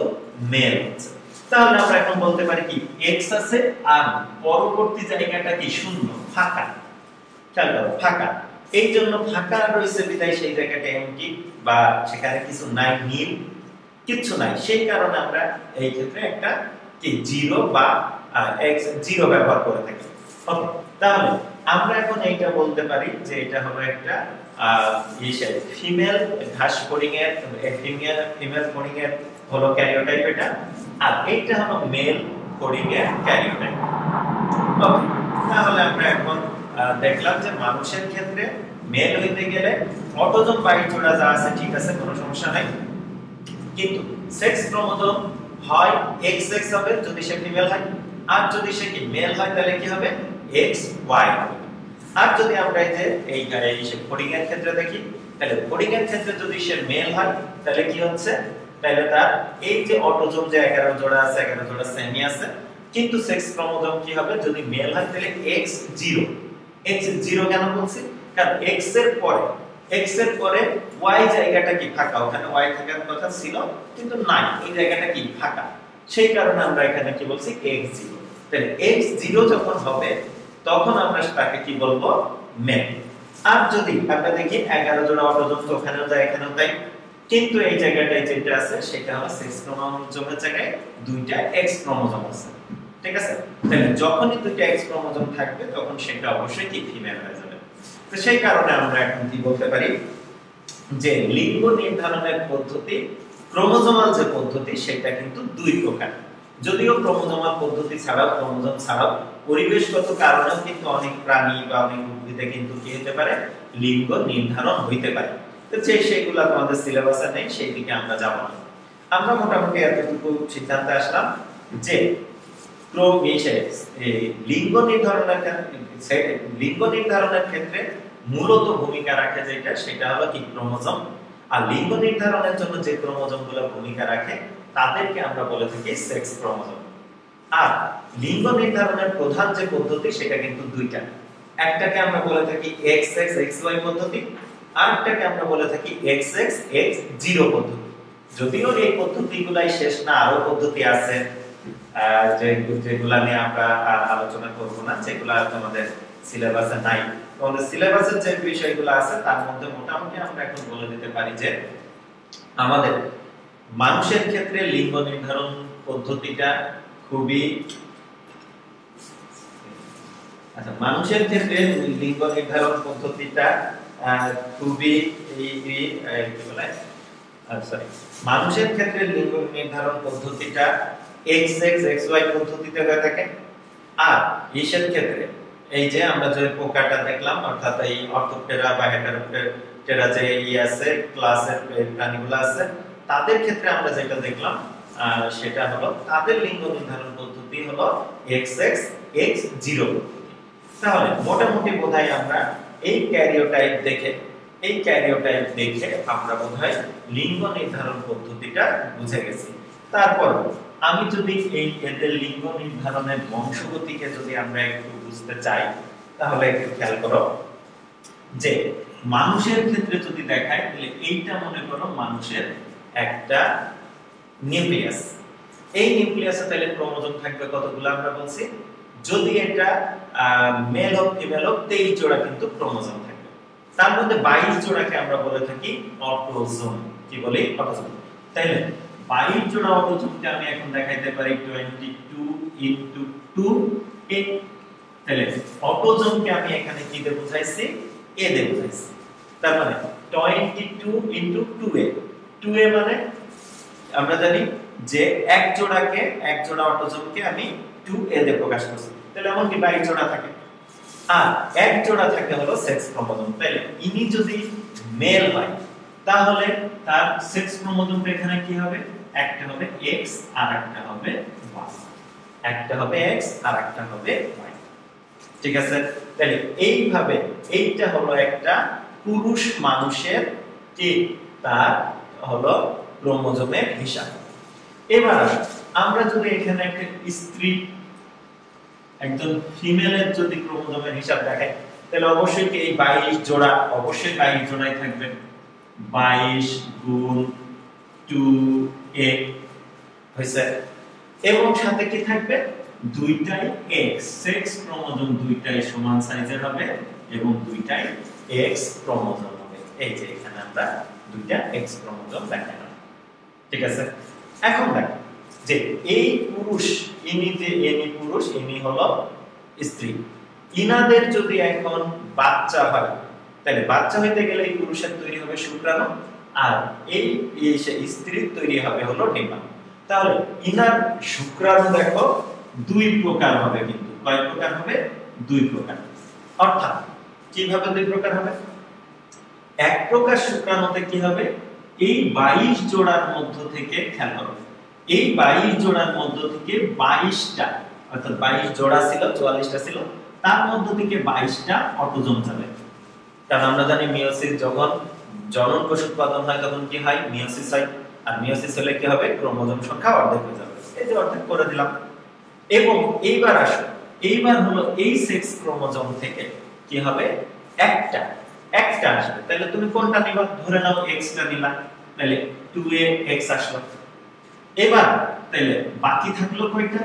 মেল হচ্ছে। তাহলে আমরা এখন বলতে পারি কি X আছে আর পরবর্তী জায়গাটা কি শূন্য, ফাঁকা। খেয়াল করো ফাঁকা, এই জন্য ফাঁকা রয়েছে বিদায় সেই জায়গাটা এমটি বা সেখানে কিছু নাই, নীল কিছু নাই, সেই কারণে আমরা এই ক্ষেত্রে একটা কি জিরো বা জিরো ব্যবহার করে থাকি। ওকে, তাহলে আমরা এখন এইটা বলতে পারি যে এটা হলো একটা ফিমেল ঘাস ফড়িং এর ফিমেল ফড়িং এর হলো ক্যারিওটাইপ এটা, আর এইটা হলো মেল ফড়িং এর ক্যারিওটাইপ। ওকে, তাহলে আমরা এখন দেখলাম যে মানুষের ক্ষেত্রে মেল হইতে গেলে অটোজোম বাইজোড়া যা আছে ঠিক আছে, কোনো সমস্যা নাই, কিন্তু সেক্স ক্রোমোজোম হয় XX হবে যদি সে ফিমেল হয়, আর যদি সে কি মেল হয় তাহলে কি হবে XY হবে। আর যদি আমরা এই যে কোডিং এর ক্ষেত্রে দেখি, তাহলে কোডিং এর ক্ষেত্রে যদি সে মেল হয় তাহলে কি হচ্ছে, তাহলে তার এই যে অটোজোম যে 11 জোড়া আছে 11 জোড়া সেমই আছে, কিন্তু সেক্স ক্রোমোজোম কি হবে যদি মেল হয় তাহলে X0। X0 কেন বলছি, কারণ X এর পরে Y জায়গাটা কি ফাঁকা, ওখানে Y থাকার কথা ছিল কিন্তু নাই, এই জায়গাটা কি ফাঁকা, সেই কারণে আমরা এখানে কি বলছি X0। তাহলে X0 যখন হবে তখন আমরা তাকে কি বলবো, মেল। আর যদি আমরা দেখি 11 জোড়া অটোজোম তো ওখানেও যায় এখানেও তাই, কিন্তু এই জায়গাটায় যেটা আছে সেটা হলো সেক্স ক্রোমোজোমের জায়গায় দুইটা X ক্রোমোজোম আছে, ঠিক আছে। তাহলে যখনই দুইটা X ক্রোমোজোম থাকবে তখন সেটা অবশ্যই কি ফিমেল হয়ে যাবে। তো সেই কারণে আমরা এখন কি বলতে পারি যে লিঙ্গ নির্ধারণের পদ্ধতি, ক্রোমোজোমাল যে পদ্ধতি সেটা কিন্তু দুই প্রকার। যদিও ক্রোমোজোমাল পদ্ধতি ছাড়াও, ক্রোমোজোম ছাড়াও পরিবেশগত কারণেও কিন্তু অনেক প্রাণী বা অনেক উদ্ভিদে কিন্তু কি হতে পারে, লিঙ্গ নির্ধারণ হইতে পারে। তো সেগুলো আমাদের সিলেবাসে নেই, সেই দিকে আমরা যাব না। আমরা মোটামুটি এতটুকু সিদ্ধান্তে আসলাম যে লিঙ্গ নির্ধারণের ক্ষেত্রে মূলত ভূমিকা রাখে যেটা, সেটা হলো কি ক্রোমোজোম। আর লিঙ্গ নির্ধারণের জন্য যে ক্রোমোজোমগুলো ভূমিকা রাখে তাদেরকে আমরা বলে থাকি সেক্স ক্রোমোজোম। আর লিঙ্গ নির্ধারণের প্রধান যে পদ্ধতি সেটা কিন্তু দুইটা, একটাকে আমরা বলে থাকি XX XY পদ্ধতি, আর একটাকে আমরা বলে থাকি XX X0 পদ্ধতি। যদিও এই পদ্ধতিগুলাই শেষ না, আরো পদ্ধতি আছে যেগুলা নিয়ে আমরা আলোচনা করব না, যেগুলা আমাদের সিলেবাসে নাই। আমাদের সিলেবাসের যে বিষয়গুলো আছে তার মধ্যে মোটামুটি আমরা এখন বলে দিতে পারি যে আমাদের মানুষের ক্ষেত্রে লিঙ্গ নির্ধারণ পদ্ধতিটা খুবই মানুষের ক্ষেত্রে লিঙ্গ নির্ধারণ পদ্ধতিটা খুবই মানুষের ক্ষেত্রে লিঙ্গ নির্ধারণ পদ্ধতিটা XX XY পদ্ধতিতে হয়ে থাকে। আর ইসের ক্ষেত্রে এই যে আমরা যে পোকাটা দেখলাম, অর্থাৎ এই অর্থোপটেরা বা হেটারোপটেরা যে আছে ক্লাসের প্রাণীগুলো আছে, তাদের ক্ষেত্রে আমরা যেটা দেখলাম সেটা হলো তাদের লিঙ্গ নির্ধারণ পদ্ধতি হলো XX X0 পদ্ধতি। তাহলে মোটামুটি বোধহয় আমরা এই ক্যারিওটাইপ দেখে আমরা বোধহয় লিঙ্গ নির্ধারণ পদ্ধতিটা বুঝে গেছি। তারপর আমি যদি এই এদের লিঙ্গ নির্ধারণের বংশগতিকে যদি আমরা একটু বুঝতে চাই, তাহলে একটু খেয়াল করো যে মানুষের ক্ষেত্রে যদি দেখাই তাহলে এইটা মনে করো মানুষের একটা নিউক্লিয়াস। এই নিউক্লিয়াসে তাহলে ক্রোমোজোম থাকবে কতগুলো আমরা বলছি, যদি এটা মেল হোক ফিমেল হোক 23 জোড়া কিন্তু ক্রোমোজোম থাকবে। তার মধ্যে 22 জোড়াকে আমরা বলে থাকি অটোজোম। কি বলি? অটোজোম। তাহলে 22 জোড়া অটোজোমকে আমি এখন দেখাইতে পারি 22 * 2 a। তাহলে অটোজোমকে আমি এখানে কি দিয়ে বুঝাইছি? a দিয়ে বুঝাইছি। তার মানে 22 * 2a। 2a মানে আমরা জানি যে এক জোড়া অটোজোমকে আমি 2a দিয়ে প্রকাশ করছি। তাহলে এমন কি 22 জোড়া থাকে। আর এক জোড়া থাকে হলো সেক্স ক্রোমোজোম। তাহলে ইনি যদি মেল হয় তাহলে তার সেক্স ক্রোমোজোমটা এখানে কি হবে? একটা হবে X আর একটা হবে Y। একটা হবে X আর একটা হবে Y। ঠিক আছে? তাহলে এইভাবে এইটা হলো একটা পুরুষ মানুষের কি তার হলো ক্রোমোজোমের হিসাব। এবার আমরা যদি এখানে একটা স্ত্রী একজন ফিমেলের যদি ক্রোমোজোমের হিসাব দেখাই, তাহলে অবশ্যই কি এই 22 জোড়া অবশ্যই 22 জোড়াই থাকবে। 22 * 2a হইছে। এবং সাথে কি থাকবে? দুইটাই X, সেক্স ক্রোমোজোম দুইটাই সমান সাইজের হবে এবং দুইটাই এক্স ক্রোমোজোম হবে। এই যে এখানে আমরা দুইটা এক্স ক্রোমোজোম দেখালাম, ঠিক আছে। এখন দেখো যে এই পুরুষ, ইনি যে ইনি পুরুষ, ইনি হলো স্ত্রী, ইনাদের যদি এখন বাচ্চা হয়, তাহলে বাচ্চা হইতে গেলে এই পুরুষের তৈরি হবে শুক্রাণু, আর এই স্ত্রীর তৈরি হবে হলো ডিম্বাণু। তাহলে ইনার শুক্রাণু দেখো দুই প্রকার হবে, কিন্তু কয় প্রকার হবে? দুই প্রকার। অর্থাৎ কিভাবে দুই প্রকার হবে? এক প্রকার শুক্রাণুতে কি হবে, এই 22 জোড়ার মধ্য থেকে, খেয়াল করো, এই 22 জোড়ার মধ্য থেকে 22টা, অর্থাৎ 22 জোড়া ছিল, 44টা ছিল, তার মধ্য থেকে 22টা অটোজোম যাবে। কারণ আমরা জানি মিয়োসিস যখন জনন কোষ উৎপাদন হয় তখন কি হয়? মিয়োসিস হয়। আর মিয়োসিস হলে কি হবে? ক্রোমোজোম সংখ্যা অর্ধেক হয়ে যাবে। এই যে অর্ধেক করে দিলাম। এবং এইবার আসো, এইবার হলো এই সেক্স ক্রোমোজোম থেকে কি হবে? একটা আসবে। তাহলে তুমি কোনটা নিবা? ধরে নাও এক্স টা নিলা, তাহলে 2a x আসলো। এবার তাহলে বাকি থাকলো কয়টা?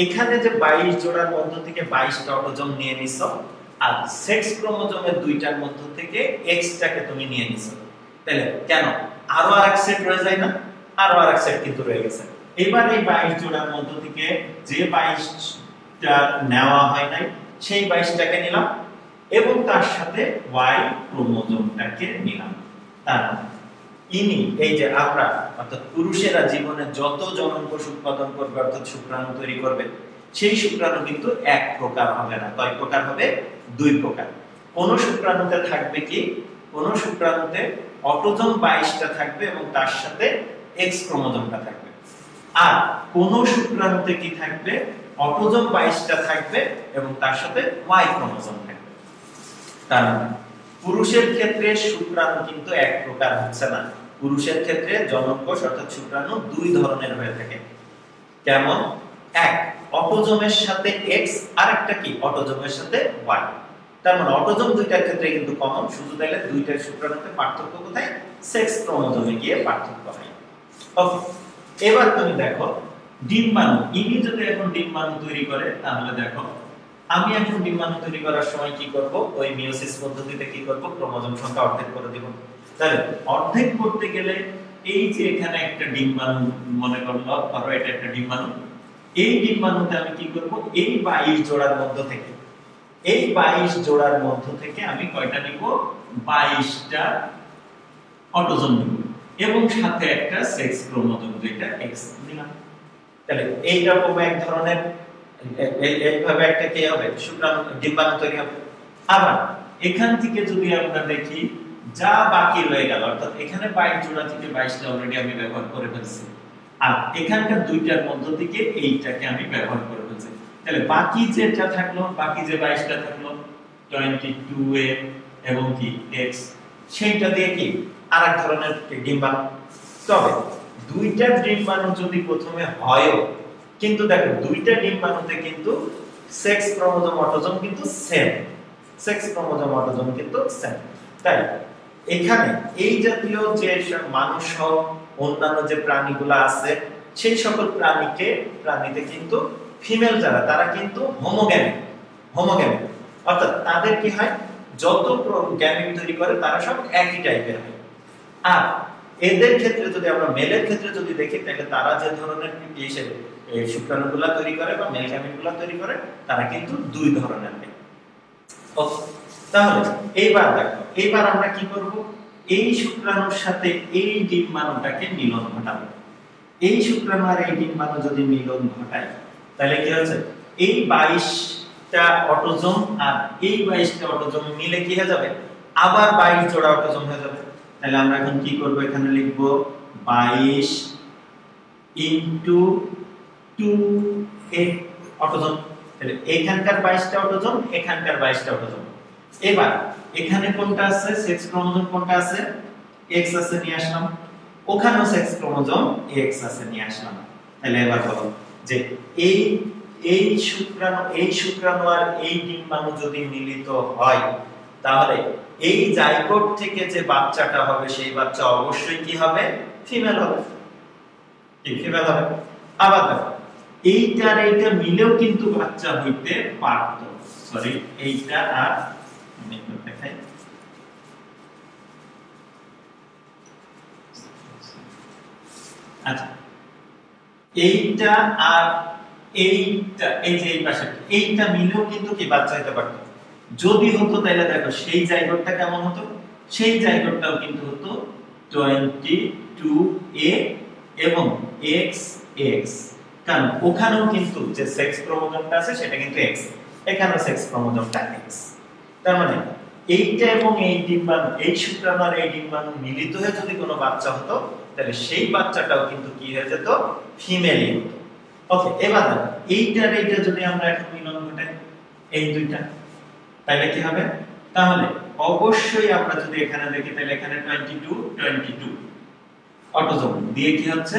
এখানে যে 22 জোড়ার মধ্য থেকে 22টা অটোজোম নিয়ে নিছো, আর সেক্স ক্রোমোজোমের দুইটার মধ্য থেকে এক্স টাকে তুমি নিয়ে নিছো। তাহলে কেন আরো আরেক সেট রয়ে যায় না? আরো আরেক সেট কিন্তু রয়ে গেছে। এবার এই 22 জোড়ার মধ্য থেকে যে 22টা নেওয়া হয় নাই, সেই 22টাকে নিলাম এবং তার সাথে ওয়াই ক্রোমোজোমটাকে নিলাম। তার ইনি, এই যে আমরা, অর্থাৎ পুরুষেরা জীবনে যত জনন কোষ উৎপাদন করবে, অর্থাৎ শুক্রাণু তৈরি করবে, সেই শুক্রাণু কিন্তু এক প্রকার হবে না। কয় প্রকার হবে? দুই প্রকার। কোন শুক্রাণুতে থাকবে কি? কোন শুক্রাণুতে অটোজোম 22টা থাকবে এবং তার সাথে এক্স ক্রোমোজোমটা থাকবে। আর কোন শুক্রাণুতে কি থাকবে? অটোজোম 22টা থাকবে এবং তার সাথে ওয়াই ক্রোমোজোম থাকবে। কারণ পুরুষের ক্ষেত্রে শুক্রাণু কিন্তু এক প্রকার হচ্ছে না। পুরুষের ক্ষেত্রে জনন কোষ অর্থাৎ শুক্রাণু দুই ধরনের হয়ে থাকে। কেমন? এক, অটোজোমের সাথে এক্স, আর একটা কি? অটোজোমের সাথে ওয়াই। তার মানে অটোজোম দুইটার ক্ষেত্রে কিন্তু কমন, শুধু তাইলে দুইটার শুক্রাণুতে পার্থক্য কোথায়? সেক্স ক্রোমোজোমে গিয়ে পার্থক্য হয়। ওকে, এবার তুমি দেখো ডিম্বাণু, ইনি যদি এখন ডিম্বাণু তৈরি করে, তাহলে দেখো আমি এখন ডিম্বাণু তৈরি করার সময় কি করব? ওই মিয়োসিস পদ্ধতিতে কি করব? ক্রোমোজোম সংখ্যা অর্ধেক করে দেব। তাহলে অর্ধেক করতে গেলে এই যে এখানে একটা ডিম্বাণু মনে করলো, ধরো এটা একটা ডিম্বাণু, এই ডিম্বাণুতে আমি কি করব? এই 22 জোড়ার মধ্য থেকে, এই 22 জোড়ার মধ্য থেকে আমি কয়টা নিব? 22টা অটোজোম নিব এবং সাথে একটা সেক্স ক্রোমোজোম যেটা এক্স নিলাম। তাহলে এইরকম এক ধরনের এইভাবে একটা কি হবে? শুক্রাণু, ডিম্বাণু তৈরি হবে। আবার এখান থেকে যদি আমরা দেখি যা বাকি রয়ে গেল, অর্থাৎ এখানে 22 জোড়া থেকে 22টা অলরেডি আমি ব্যবহার করে ফেলছি, আর এখানকার দুইটার মধ্য থেকে এইটাকে আমি ব্যবহার করে ফেলছি। তাহলে বাকি যেটা থাকলো, বাকি যে 22টা থাকলো 22a এবং কি x, সেইটা দিয়ে কি আরেক ধরনের ডিম্বাণু। তবে দুইটা ডিম্বাণু যদি প্রথমে হয়, কিন্তু দেখো দুইটা ডিম্বাণুতে কিন্তু সেক্স ক্রোমোজোম অটোজোম কিন্তু সেম, সেক্স ক্রোমোজোম অটোজোম কিন্তু সেম। তাই এখানে এই জাতীয় যে মানুষ সহ অন্যান্য যে প্রাণীগুলো আছে, সেই সকল প্রাণীতে কিন্তু ফিমেল যারা, তারা কিন্তু হোমোগ্যামিক, অর্থাৎ তাদের কি হয়? যত গ্যামিট তৈরি করে তারা সব একই টাইপের হয়। আর এদের ক্ষেত্রে যদি আমরা মেলের ক্ষেত্রে যদি দেখি, তাহলে তারা যে ধরনের এই শুক্রাণুগুলা তৈরি করে বা মেল গ্যামিটগুলা তৈরি করে, তারা কিন্তু দুই ধরনের হয়। তাহলে এইবার দেখো, এইবার আমরা কি করব? এই শুক্রাণুর সাথে এই ডিম্বাণুটাকে মিলন ঘটাবো। এই শুক্রাণু আর এই ডিম্বাণু যদি মিলন ঘটায়, তাহলে কি হচ্ছে? এই 22টা অটোজোম আর এই 22টা অটোজোম মিলে কি হয়ে যাবে? আবার 22 জোড়া অটোজোম হয়ে যাবে। তাহলে আমরা এখন কি করব? এখানে লিখব 22 ইনটু 2a অটোজোম। তাহলে এখানকার 22টা অটোজোম, এখানকার 22টা অটোজোম। এবার এখানে কোনটা আছে? সেক্স ক্রোমোজোম কোনটা আছে? x আছে, নিয়ে আসলাম। ওখানেও সেক্স ক্রোমোজোম x আছে, নিয়ে আসলাম। তাহলে এবার বলো যে এই শুক্রাণু আর এই ডিম্বাণু যদি মিলিত হয়, তাহলে এই জাইগোট থেকে যে বাচ্চাটা হবে, সেই বাচ্চা অবশ্যই কি হবে? ফিমেল হবে। কি ফিমেল হবে? আবার দেখো এইটা আর এইটা মিলেও কিন্তু বাচ্চা হইতে পারত। সরি, এইটা আর আমি দেখাই, আচ্ছা, এইটা আর এইটা, এই যে এই পাশে এইটা মিলেও কিন্তু কি বাচ্চা হতে পারত। যদি হতো তাহলে দেখো সেই জায়গাটা কেমন হতো, সেই জায়গাটাও কিন্তু হতো 22a এবং XX, কারণ ওখানেও কিন্তু যে সেক্স ক্রোমোজোমটা আছে সেটা কিন্তু X, এখানেও সেক্স ক্রোমোজোমটা X। তার মানে এইটা এবং এই ডিম্বাণু, এই শুক্রাণু আর এই ডিম্বাণু মিলিত হয়ে যদি কোনো বাচ্চা হতো তাহলে সেই বাচ্চাটাও কিন্তু কি হয়ে যেত, ফিমেলই হতো। ওকে, এবার এইটার এইটা যদি আমরা এখন মিলন ঘটাই এই দুইটা, তাহলে কি হবে? তাহলে অবশ্যই আমরা যদি এখানে দেখি তাহলে এখানে 22 অটোজোম দিয়ে কি হচ্ছে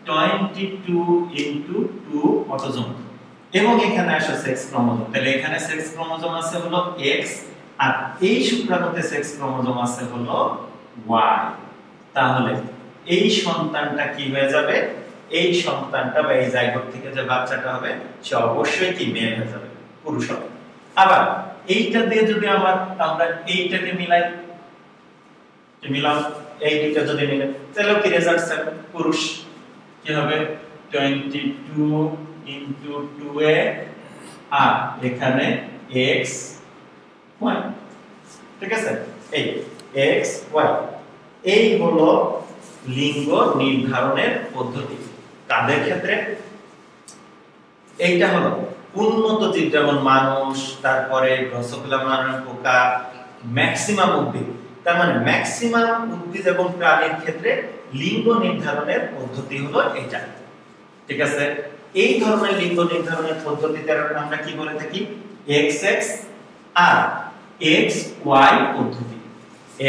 22 * 2 অটোজোম, এবং এখানে আসে সেক্স ক্রোমোজোম, তাহলে এখানে সেক্স ক্রোমোজোম আছে হলো X আর এই শুক্রাণুতে সেক্স ক্রোমোজোম আছে হলো Y। তাহলে এই সন্তানটা কি হয়ে যাবে, এই সন্তানটা বা এই জাইগোট থেকে যে বাচ্চাটা হবে সে অবশ্যই কি মেল হয়ে যাবে, পুরুষ হবে। আবার এইটা দিয়ে যদি আমরা এইটাকে মিলাই, মিলাম এই দুটো যদি মিলে তাহলে কি রেজাল্ট হবে, পুরুষ। কি হবে 22 * 2a আর এখানে x y, ঠিক আছে? এই x y এই হলো লিঙ্গ নির্ধারণের পদ্ধতি। কাদের ক্ষেত্রে? এইটা হলো উন্নত জীব যেমন মানুষ, তারপরে ড্রসোফিলা মানব পোকা, ম্যাক্সিমাম উদ্ভিদ, তার মানে ম্যাক্সিমাম উদ্ভিদ এবং প্রাণীর ক্ষেত্রে লিঙ্গ নির্ধারণের পদ্ধতি হলো এটা, ঠিক আছে? এই ধরনের লিঙ্গ নির্ধারণের পদ্ধতিতে আমরা কি বলে থাকি, XX আর XY পদ্ধতি,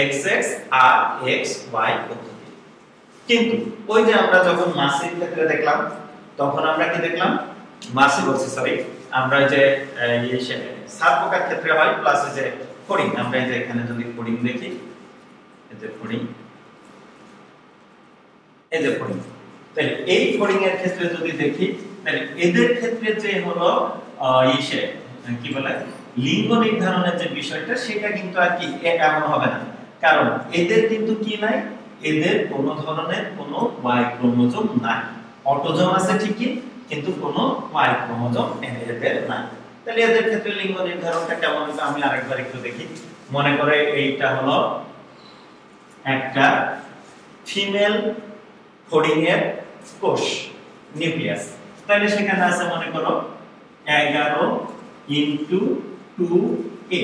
XX আর XY পদ্ধতি। কিন্তু ওই যে আমরা যখন মাছের ক্ষেত্রে দেখলাম তখন আমরা কি দেখলাম, মাছি বলছি সরি, আমরা যে এই সাপ পোকার ক্ষেত্রে হয়, প্লাস যে ফড়িং, আমরা এই যে এখানে যদি ফড়িং দেখি, এই যে ফড়িং, এই যে ফড়িং, তাহলে এই ফড়িং এর ক্ষেত্রে যদি দেখি তাহলে এদের ক্ষেত্রে যে হলো ইসে কি বলে লিঙ্গ নির্ধারণের যে বিষয়টা সেটা কিন্তু আর কি এমন হবে না, কারণ এদের কিন্তু কি নাই, এদের কোনো ধরনের কোনো Y ক্রোমোজোম নাই, অটোজোম আছে ঠিকই কিন্তু কোনো Y ক্রোমোজোম এদের নাই। তাহলে এদের ক্ষেত্রে লিঙ্গ নির্ধারণটা কেমন হবে আমি আরেকবার একটু দেখি। মনে করে এইটা হলো একটা ফিমেল ফড়িং এর কোষ, নিউক্লিয়াস, তাহলে সেখানে আছে মনে করো 11 * 2a,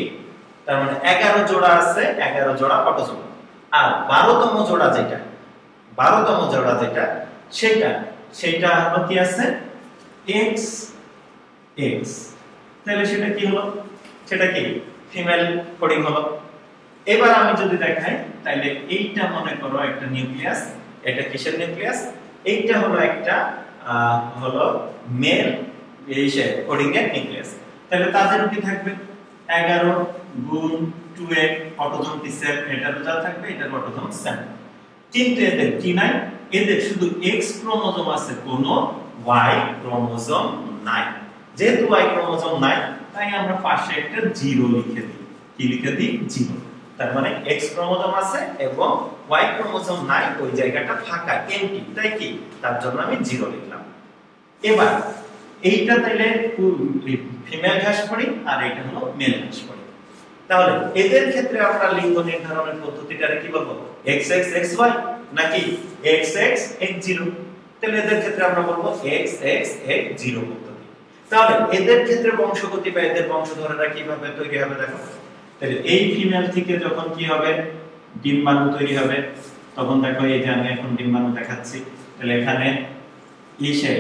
তার মানে 11 জোড়া আছে, 11 জোড়া অটোজোম। আর 12তম জোড়া যেটা, 12তম জোড়া যেটা সেটা হলো কি আছে XX, তাহলে সেটা কি হলো, সেটা কি ফিমেল ফড়িং হলো। এবার আমি যদি দেখাই তাহলে এইটা মনে করো একটা নিউক্লিয়াস, এটা কিসের নিউক্লিয়াস, এইটা হলো একটা হলো মেল এইসে ফড়িং এর নিউক্লিয়াস, তাহলে তাদের কি থাকবে 11 * 2a অটোজোম কি সেম, এটারও যা থাকবে এটার অটোজোম সেম, কিন্তু এদের কি নাই, এদের শুধু X ক্রোমোজোম আছে, কোনো Y ক্রোমোজোম নাই। যেহেতু Y ক্রোমোজোম নাই তাই আমরা পাশে একটা 0 লিখে দিই, কি লিখে দিই 0, তার মানে X ক্রোমোজোম আছে এবং Y ক্রোমোজোম নাই, ওই জায়গাটা ফাঁকা এমটি, তাই কি তার জন্য আমি 0 লিখলাম। এবার এইটা তাইলে ফিমেল ঘাস ফড়িং আর এটা হলো মেল ঘাস ফড়িং, তাহলে এদের ক্ষেত্রে আমরা লিঙ্গ নির্ধারণের পদ্ধতিটারে কি বলবো, XX XY নাকি XX X0, তাহলে এদের ক্ষেত্রে আমরা বলবো XX X0 পদ্ধতি। তাহলে এদের ক্ষেত্রে বংশগতি বা এদের বংশধররা কিভাবে তৈরি হবে দেখো, তাহলে এই ফিমেল থেকে যখন কি হবে ডিম্বাণু তৈরি হবে, তখন দেখো এই যে আমি এখন ডিম্বাণু দেখাচ্ছি, তাহলে এখানে ইসে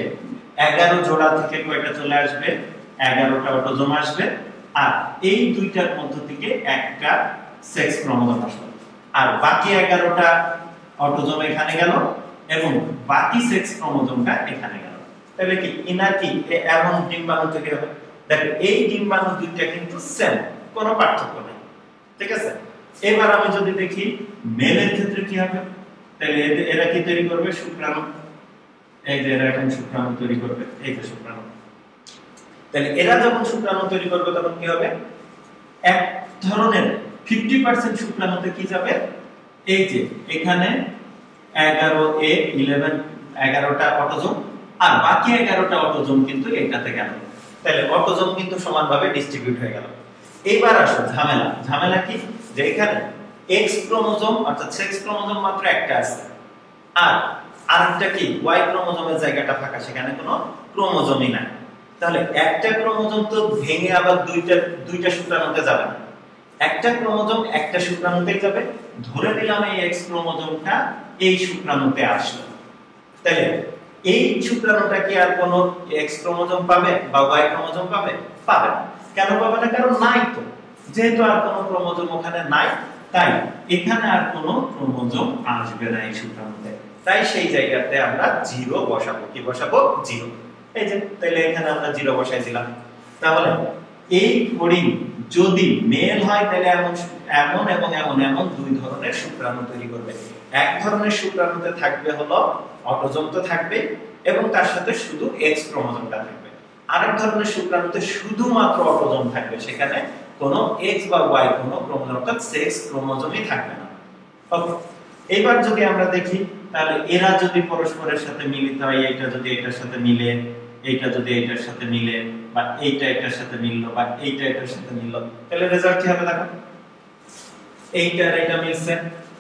11 জোড়া থেকে কয়টা চলে আসবে, 11টা অটোজোম আসবে, আর এই দুইটার মধ্য থেকে একটা সেক্স ক্রোমোজোম আসবে, আর বাকি 11টা অটোজোম এখানে গেল এবং বাকি সেক্স ক্রোমোজোমটা এখানে গেল, তাহলে কি ইনার কি এমন ডিম্বাণু তৈরি হবে। দেখো এই ডিম্বাণু দুইটা কিন্তু সেম, কোনো পার্থক্য নেই, ঠিক আছে? এবার আমি যদি দেখি মেলের ক্ষেত্রে কি হবে, তাহলে এরা কি তৈরি করবে, শুক্রাণু, এই যে এরা এখন শুক্রাণু তৈরি করবে, এই যে শুক্রাণু, তাহলে এরা যখন শুক্রাণু তৈরি করবে তখন কি হবে, এক ধরনের 50% শুক্রাণুতে কি যাবে, এই যে এখানে 11A 11 11টা অটোজোম, আর বাকি 11টা অটোজোম কিন্তু এইটাতে গেল। তাহলে অটোজোম কিন্তু সমানভাবে ডিস্ট্রিবিউট হয়ে গেল। এবার আসো ঝামেলা। ঝামেলা কি, যে এখানে এক্স ক্রোমোজোম অর্থাৎ সেক্স ক্রোমোজোম মাত্র একটা আছে, আর আরেকটা কি ওয়াই ক্রোমোজোমের জায়গাটা ফাঁকা, সেখানে কোনো ক্রোমোজোমই নাই। তাহলে একটা ক্রোমোজোম তো ভেঙে আবার দুইটা শুক্রাণুতে যাবে না, একটা ক্রোমোজোম একটা শুক্রাণুতে যাবে। ধরে নিলাম এই এক্স ক্রোমোজোমটা এই শুক্রাণুতে আসলো, তাহলে এই শুক্রাণুটা কি আর কোনো এক্স ক্রোমোজোম পাবে বা ওয়াই ক্রোমোজোম পাবে? পাবে না। কেন পাবে না? কারণ নাই তো, যেহেতু আর কোনো ক্রোমোজোম ওখানে নাই, তাই এখানে আর কোনো ক্রোমোজোম আসবে না এই শুক্রাণুতে। তাই সেই জায়গাতে আমরা জিরো বসাবো। কি বসাবো? জিরো। এই যে তাহলে এখানে আমরা জিরো বসাই দিলাম। তাহলে এই ফড়িং যদি মেল হয় তাহলে এমন এবং এমন দুই ধরনের শুক্রাণু তৈরি করবে। এক ধরনের শুক্রাণুতে থাকবে হলো অটোজোম তো থাকবে এবং তার সাথে শুধু এক্স ক্রোমোজোমটা থাকবে। আরেক ধরনের শুক্রাণুতে শুধুমাত্র অটোজোম থাকবে, সেখানে কোনো এক্স বা ওয়াই কোনো ক্রোমোজোম অর্থাৎ সেক্স ক্রোমোজোমই থাকবে না। ওকে, এবার যদি আমরা দেখি তাহলে এরা যদি পরস্পরের সাথে মিলিত হয়, এইটা যদি এটার সাথে মিলে, এইটা যদি এইটার সাথে মিলে, বা এইটা এটার সাথে মিললো, বা এইটা এটার সাথে মিললো, তাহলে রেজাল্ট কি হবে দেখো। এইটা আর এটা মিলছে,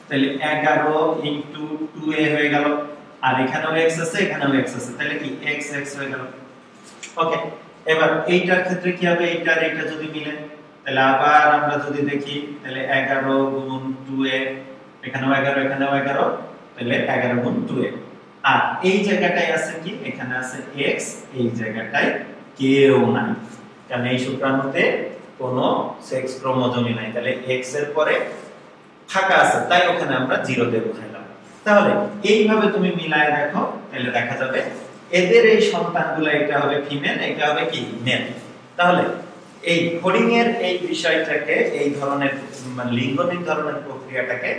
তাহলে 11 * 2a হয়ে গেল, আর এখানেও x আছে এখানেও x আছে, তাহলে কি x x হয়ে গেল। ওকে, এবার এইটার ক্ষেত্রে কি হবে, এইটা আর এইটা যদি মিলে, তাহলে আবার আমরা যদি দেখি তাহলে 11 * 2a, এখানেও 11 এখানেও 11, তাহলে 11 * 2a। আর এই জায়গাটায় আছে কি, এখানে আছে x, এই জায়গাটায় কেউ নাই, কারণ এই শুক্রাণুতে কোনো সেক্স ক্রোমোজোমই নাই, তাহলে x এর পরে ফাঁকা আছে, তাই ওখানে আমরা জিরো দিয়ে বোঝাইলাম। তাহলে এইভাবে তুমি মিলায় দেখো, তাহলে দেখা যাবে এদের এই সন্তানগুলো, এটা হবে ফিমেল, এটা হবে কি মেল। তাহলে এই কোডিং এর এই বিষয়টাকে, এই ধরনের লিঙ্গ নির্ধারণের প্রক্রিয়াটাকে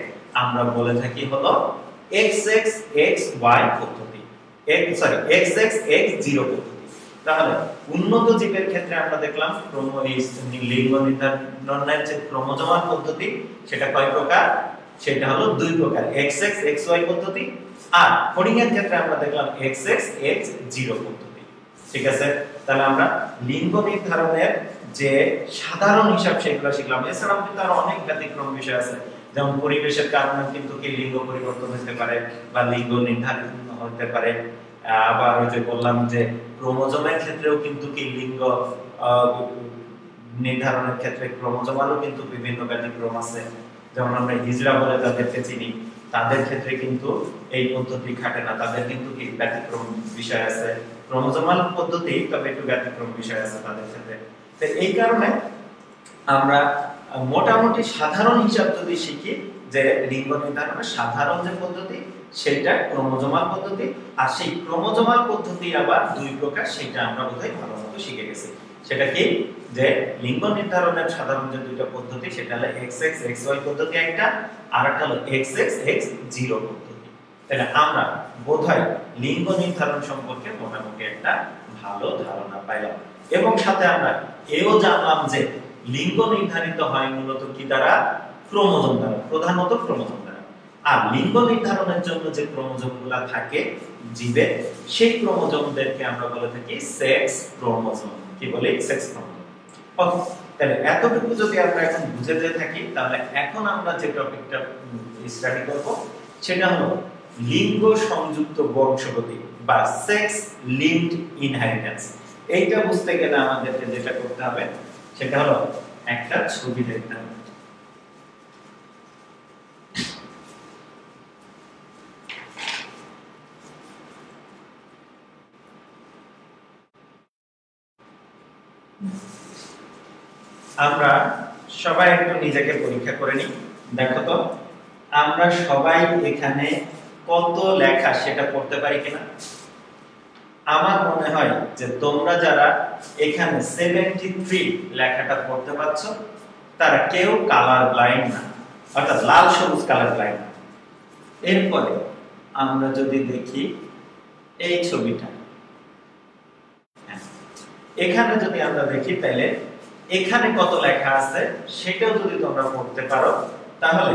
আমরা বলে থাকি হলো XXXY পদ্ধতি, XXX0 পদ্ধতি। তাহলে উন্নত জীবের ক্ষেত্রে আমরা দেখলাম লিঙ্গ নির্ধারণের যে ক্রোমোজোমাল পদ্ধতি, সেটা কয় প্রকার? সেটা হলো দুই প্রকার, XXXY পদ্ধতি, আর কোডিং এর ক্ষেত্রে আমরা দেখলাম XXX0 পদ্ধতি। ঠিক আছে, তাহলে আমরা লিঙ্গ নির্ধারণের যে সাধারণ হিসাব সেগুলো শিখলাম। এছাড়াও কিন্তু আরো অনেক ব্যতিক্রম বিষয় আছে, যেমন পরিবেশের কারণে কিন্তু কি লিঙ্গ পরিবর্তন হতে পারে বা লিঙ্গ নির্ধারণ হতে পারে। আবার ওই যে বললাম যে ক্রোমোজোমের ক্ষেত্রেও কিন্তু কি লিঙ্গ নির্ধারণের ক্ষেত্রে ক্রোমোজোমালও কিন্তু বিভিন্ন ব্যতিক্রম আছে। যেমন আমরা হিজড়া বলে যাদেরকে চিনি, তাদের ক্ষেত্রে কিন্তু এই পদ্ধতি খাটে না, তাদের কিন্তু কি ব্যতিক্রম বিষয় আছে। ক্রোমোজোমাল পদ্ধতি তবে একটু ব্যতিক্রম বিষয় আছে তাদের ক্ষেত্রে। তো এই কারণে আমরা মোটামুটি সাধারণ হিসাব যদি শিখি যে লিঙ্গ নির্ধারণের সাধারণ যে পদ্ধতি সেটা ক্রোমোজোমাল পদ্ধতি, আর সেই ক্রোমোজোমাল পদ্ধতি আবার দুই প্রকার, সেটা আমরা বোধহয় ভালোমতো শিখে গেছি। সেটা কি, যে লিঙ্গ নির্ধারণের সাধারণ যে দুইটা পদ্ধতি, সেটা হলো XXXY পদ্ধতি একটা, আর একটা হলো XXX0 পদ্ধতি। তাহলে আমরা বোধহয় লিঙ্গ নির্ধারণ সম্পর্কে মোটামুটি একটা ভালো ধারণা পাইলাম, এবং সাথে আমরা এও জানলাম যে লিঙ্গ নির্ধারিত হয় মূলত কি দ্বারা? ক্রোমোজোম দ্বারা, প্রধানত ক্রোমোজোম দ্বারা। আর লিঙ্গ নির্ধারণের জন্য যে ক্রোমোজোমগুলো থাকে জীবে, সেই ক্রোমোজোমদেরকে আমরা বলে থাকি সেক্স ক্রোমোজোম। কি বলি? Sex chromosome. ওকে, তাহলে এতটুকু যদি আমরা এখন বুঝে যেতে থাকি, তাহলে এখন আমরা যে টপিকটা স্টাডি করব সেটা হলো লিঙ্গ সংযুক্ত বংশগতি বা সেক্স লিঙ্কড ইনহেরিটেন্স। এইটা বুঝতে গেলে আমাদেরকে যেটা করতে হবে সেটা হলো একটা ছবি দেখতে হবে। আমরা সবাই একটু নিজেকে পরীক্ষা করে নিই। দেখো তো আমরা সবাই এখানে কত লেখা সেটা পড়তে পারি কিনা। আমার মনে হয় যে তোমরা যারা এখানে 73 লেখাটা পড়তে পারছো, তারা কেউ কালার ব্লাইন্ড না, অর্থাৎ লাল সবুজ কালার ব্লাইন্ড না। এরপরে আমরা যদি দেখি এই ছবিটা, এখানে যদি আমরা দেখি তাহলে এখানে কত লেখা আছে সেটাও যদি তোমরা পড়তে পারো, তাহলে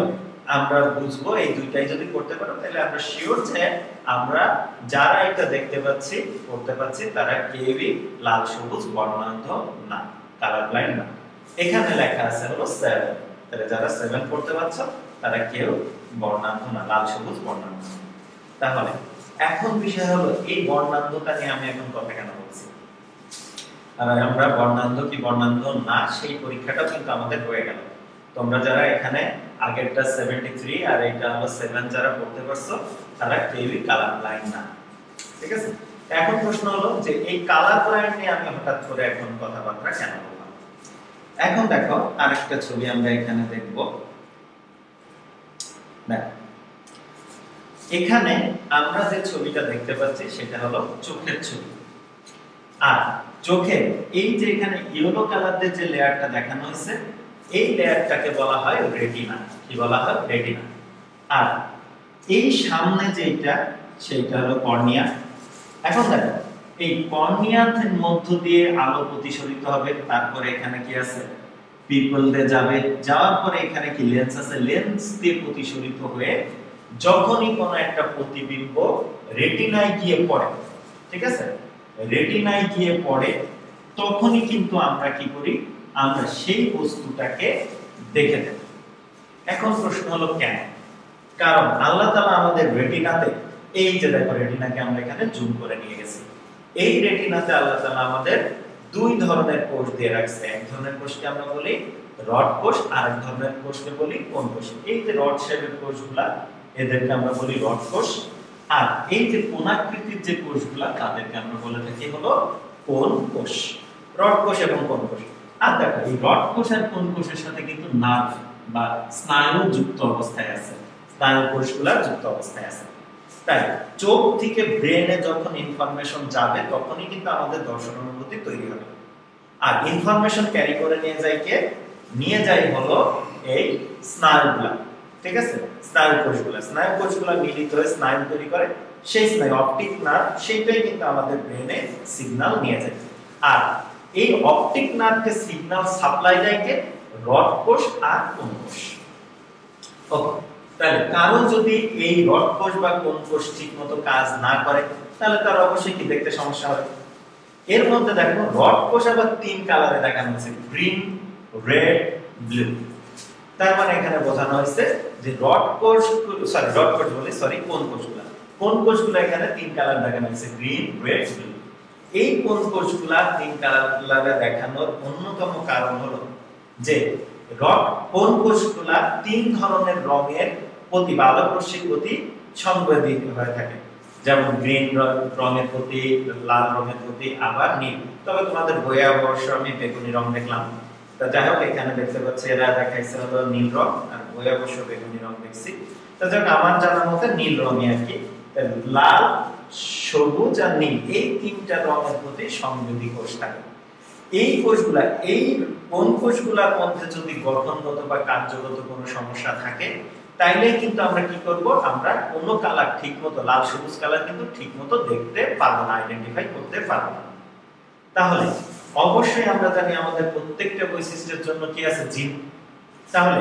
আমরা বুঝবো এই দুইটাই যদি করতে পারো তাহলে আমরা শিওর যে আমরা যারা এটা দেখতে পাচ্ছি করতে পাচ্ছি তারা কেউই লাল সবুজ বর্ণান্ধ না, কালার ব্লাইন্ড না। এখানে লেখা আছে হলো 7, তাহলে যারা 7 পড়তে পারছো তারা কেউ বর্ণান্ধ না, লাল সবুজ বর্ণান্ধ। তাহলে এখন বিষয় হলো এই বর্ণান্ধতা নিয়ে আমি এখন কথা কেন বলছি। আমরা বর্ণান্ধ কি বর্ণান্ধ না সেই পরীক্ষাটাও কিন্তু আমাদের হয়ে গেল। তোমরা যারা এখানে আগেরটা 73 আর এটা হলো 7 যারা পড়তে পারছো তারা কেউই কালার ব্লাইন্ড না, ঠিক আছে। এখন প্রশ্ন হলো যে এই কালার ব্লাইন্ড নিয়ে আমি হঠাৎ করে এখন কথাবার্তা কেন বললাম। এখন দেখো আরেকটা ছবি আমরা এখানে দেখব। দেখো এখানে আমরা যে ছবিটা দেখতে পাচ্ছি সেটা হলো চোখের ছবি। আর চোখের এই যে এখানে ইয়েলো কালার দিয়ে যে লেয়ারটা দেখানো হয়েছে এই লেয়ারটাকে বলা হয় রেটিনা। কি বলা হয়? রেটিনা। আর এই সামনে যেটা সেটা হলো কর্নিয়া। এখন দেখো এই কর্নিয়ার মধ্য দিয়ে আলো প্রতিসরিত হবে, তারপরে এখানে কি আছে পিপল দিয়ে যাবে, যাওয়ার পরে এখানে কি লেন্স আছে, লেন্স দিয়ে প্রতিসরিত হয়ে যখনই কোনো একটা প্রতিবিম্ব রেটিনায় গিয়ে পড়ে, ঠিক আছে, রেটিনায় গিয়ে পড়ে তখনই কিন্তু আমরা কি করি, আমরা সেই বস্তুটাকে দেখে থাকি। এখন প্রশ্ন হলো কেন? কারণ আল্লাহ তাআলা আমাদের রেটিনাতে এই যে দেখো রেটিনাকে আমরা এখানে জুম করে নিয়ে গেছি। এই রেটিনাতে আল্লাহ তাআলা আমাদের দুই ধরনের কোষ দিয়ে রাখছে। এক ধরনের কোষকে আমরা বলি রড কোষ, আর এক ধরনের কোষকে বলি কোন কোষ। এই যে রড শেপের কোষগুলা এদেরকে আমরা বলি রড কোষ, আর এই যে কোণাকৃতির যে কোষগুলা তাদেরকে আমরা বলে থাকি হলো কোণ কোষ। রড কোষ এবং কোণ কোষ। আর দেখো এই রড কোষ আর কোণ কোষের সাথে কিন্তু নার্ভ বা স্নায়ু যুক্ত অবস্থায় আছে, স্নায়ু কোষগুলা যুক্ত অবস্থায় আছে। তাই চোখ থেকে ব্রেনে যখন ইনফরমেশন যাবে তখনই কিন্তু আমাদের দর্শন অনুভূতি তৈরি হবে। আর ইনফরমেশন ক্যারি করে নিয়ে যায় কে? নিয়ে যায় হলো এই স্নায়ুগুলা, ঠিক আছে, স্নায়ু কোষগুলা। স্নায়ু কোষগুলা মিলিত হয়ে স্নায়ু তৈরি করে, সেই স্নায়ু অপটিক নার্ভ সেইটাই কিন্তু আমাদের ব্রেনে সিগন্যাল নিয়ে যায়। আর এই অপটিক নার্ভকে সিগন্যাল সাপ্লাই দেয় কে? রড কোষ আর কোণ কোষ। ওকে, তাহলে কারো যদি এই রড কোষ বা কোণ কোষ ঠিকমতো কাজ না করে তাহলে তার অবশ্যই কি দেখতে সমস্যা হবে। এর মধ্যে দেখো রড কোষ আবার তিন কালারে দেখানো হয়েছে, গ্রিন, রেড, ব্লু। তার মানে এখানে বোঝানো হয়েছে যে রড কোষ কোণ কোষগুলো এখানে তিন কালার দেখানো হয়েছে, গ্রিন, রেড, ব্লু। এই কোণ কোষগুলা তিন কালারে দেখানোর অন্যতম কারণ হলো যে কোণ কোষগুলা তিন ধরনের রঙের প্রতি বা আলোক রশ্মির প্রতি সংবেদী হয়ে থাকে, যেমন গ্রিন রঙের প্রতি, লাল রঙের প্রতি, আবার নীল। তবে তোমাদের বইয়ে অবশ্য আমি বেগুনি রং দেখলাম। তা যাই হোক এখানে দেখতে পাচ্ছি এরা দেখাইছে হলো নীল রং, আর বইয়ে অবশ্য বেগুনি রং দেখছি। তা যাক আমার জানার মতে নীল রঙই আর কি। লাল, সবুজ আর নীল এই তিনটা রঙের প্রতি সংবেদী কোষ থাকে। এই কোষগুলা, এই কোণ কোষগুলোর মধ্যে যদি গঠনগত বা কার্যগত কোনো সমস্যা থাকে তাইলে কিন্তু আমরা কি করব, আমরা কোনো কালার ঠিকমতো লাল সবুজ কালার কিন্তু ঠিকমতো দেখতে পারবো না, আইডেন্টিফাই করতে পারবো না। তাহলে অবশ্যই আমরা জানি আমাদের প্রত্যেকটা বৈশিষ্ট্যের জন্য কি আছে, জিন। তাহলে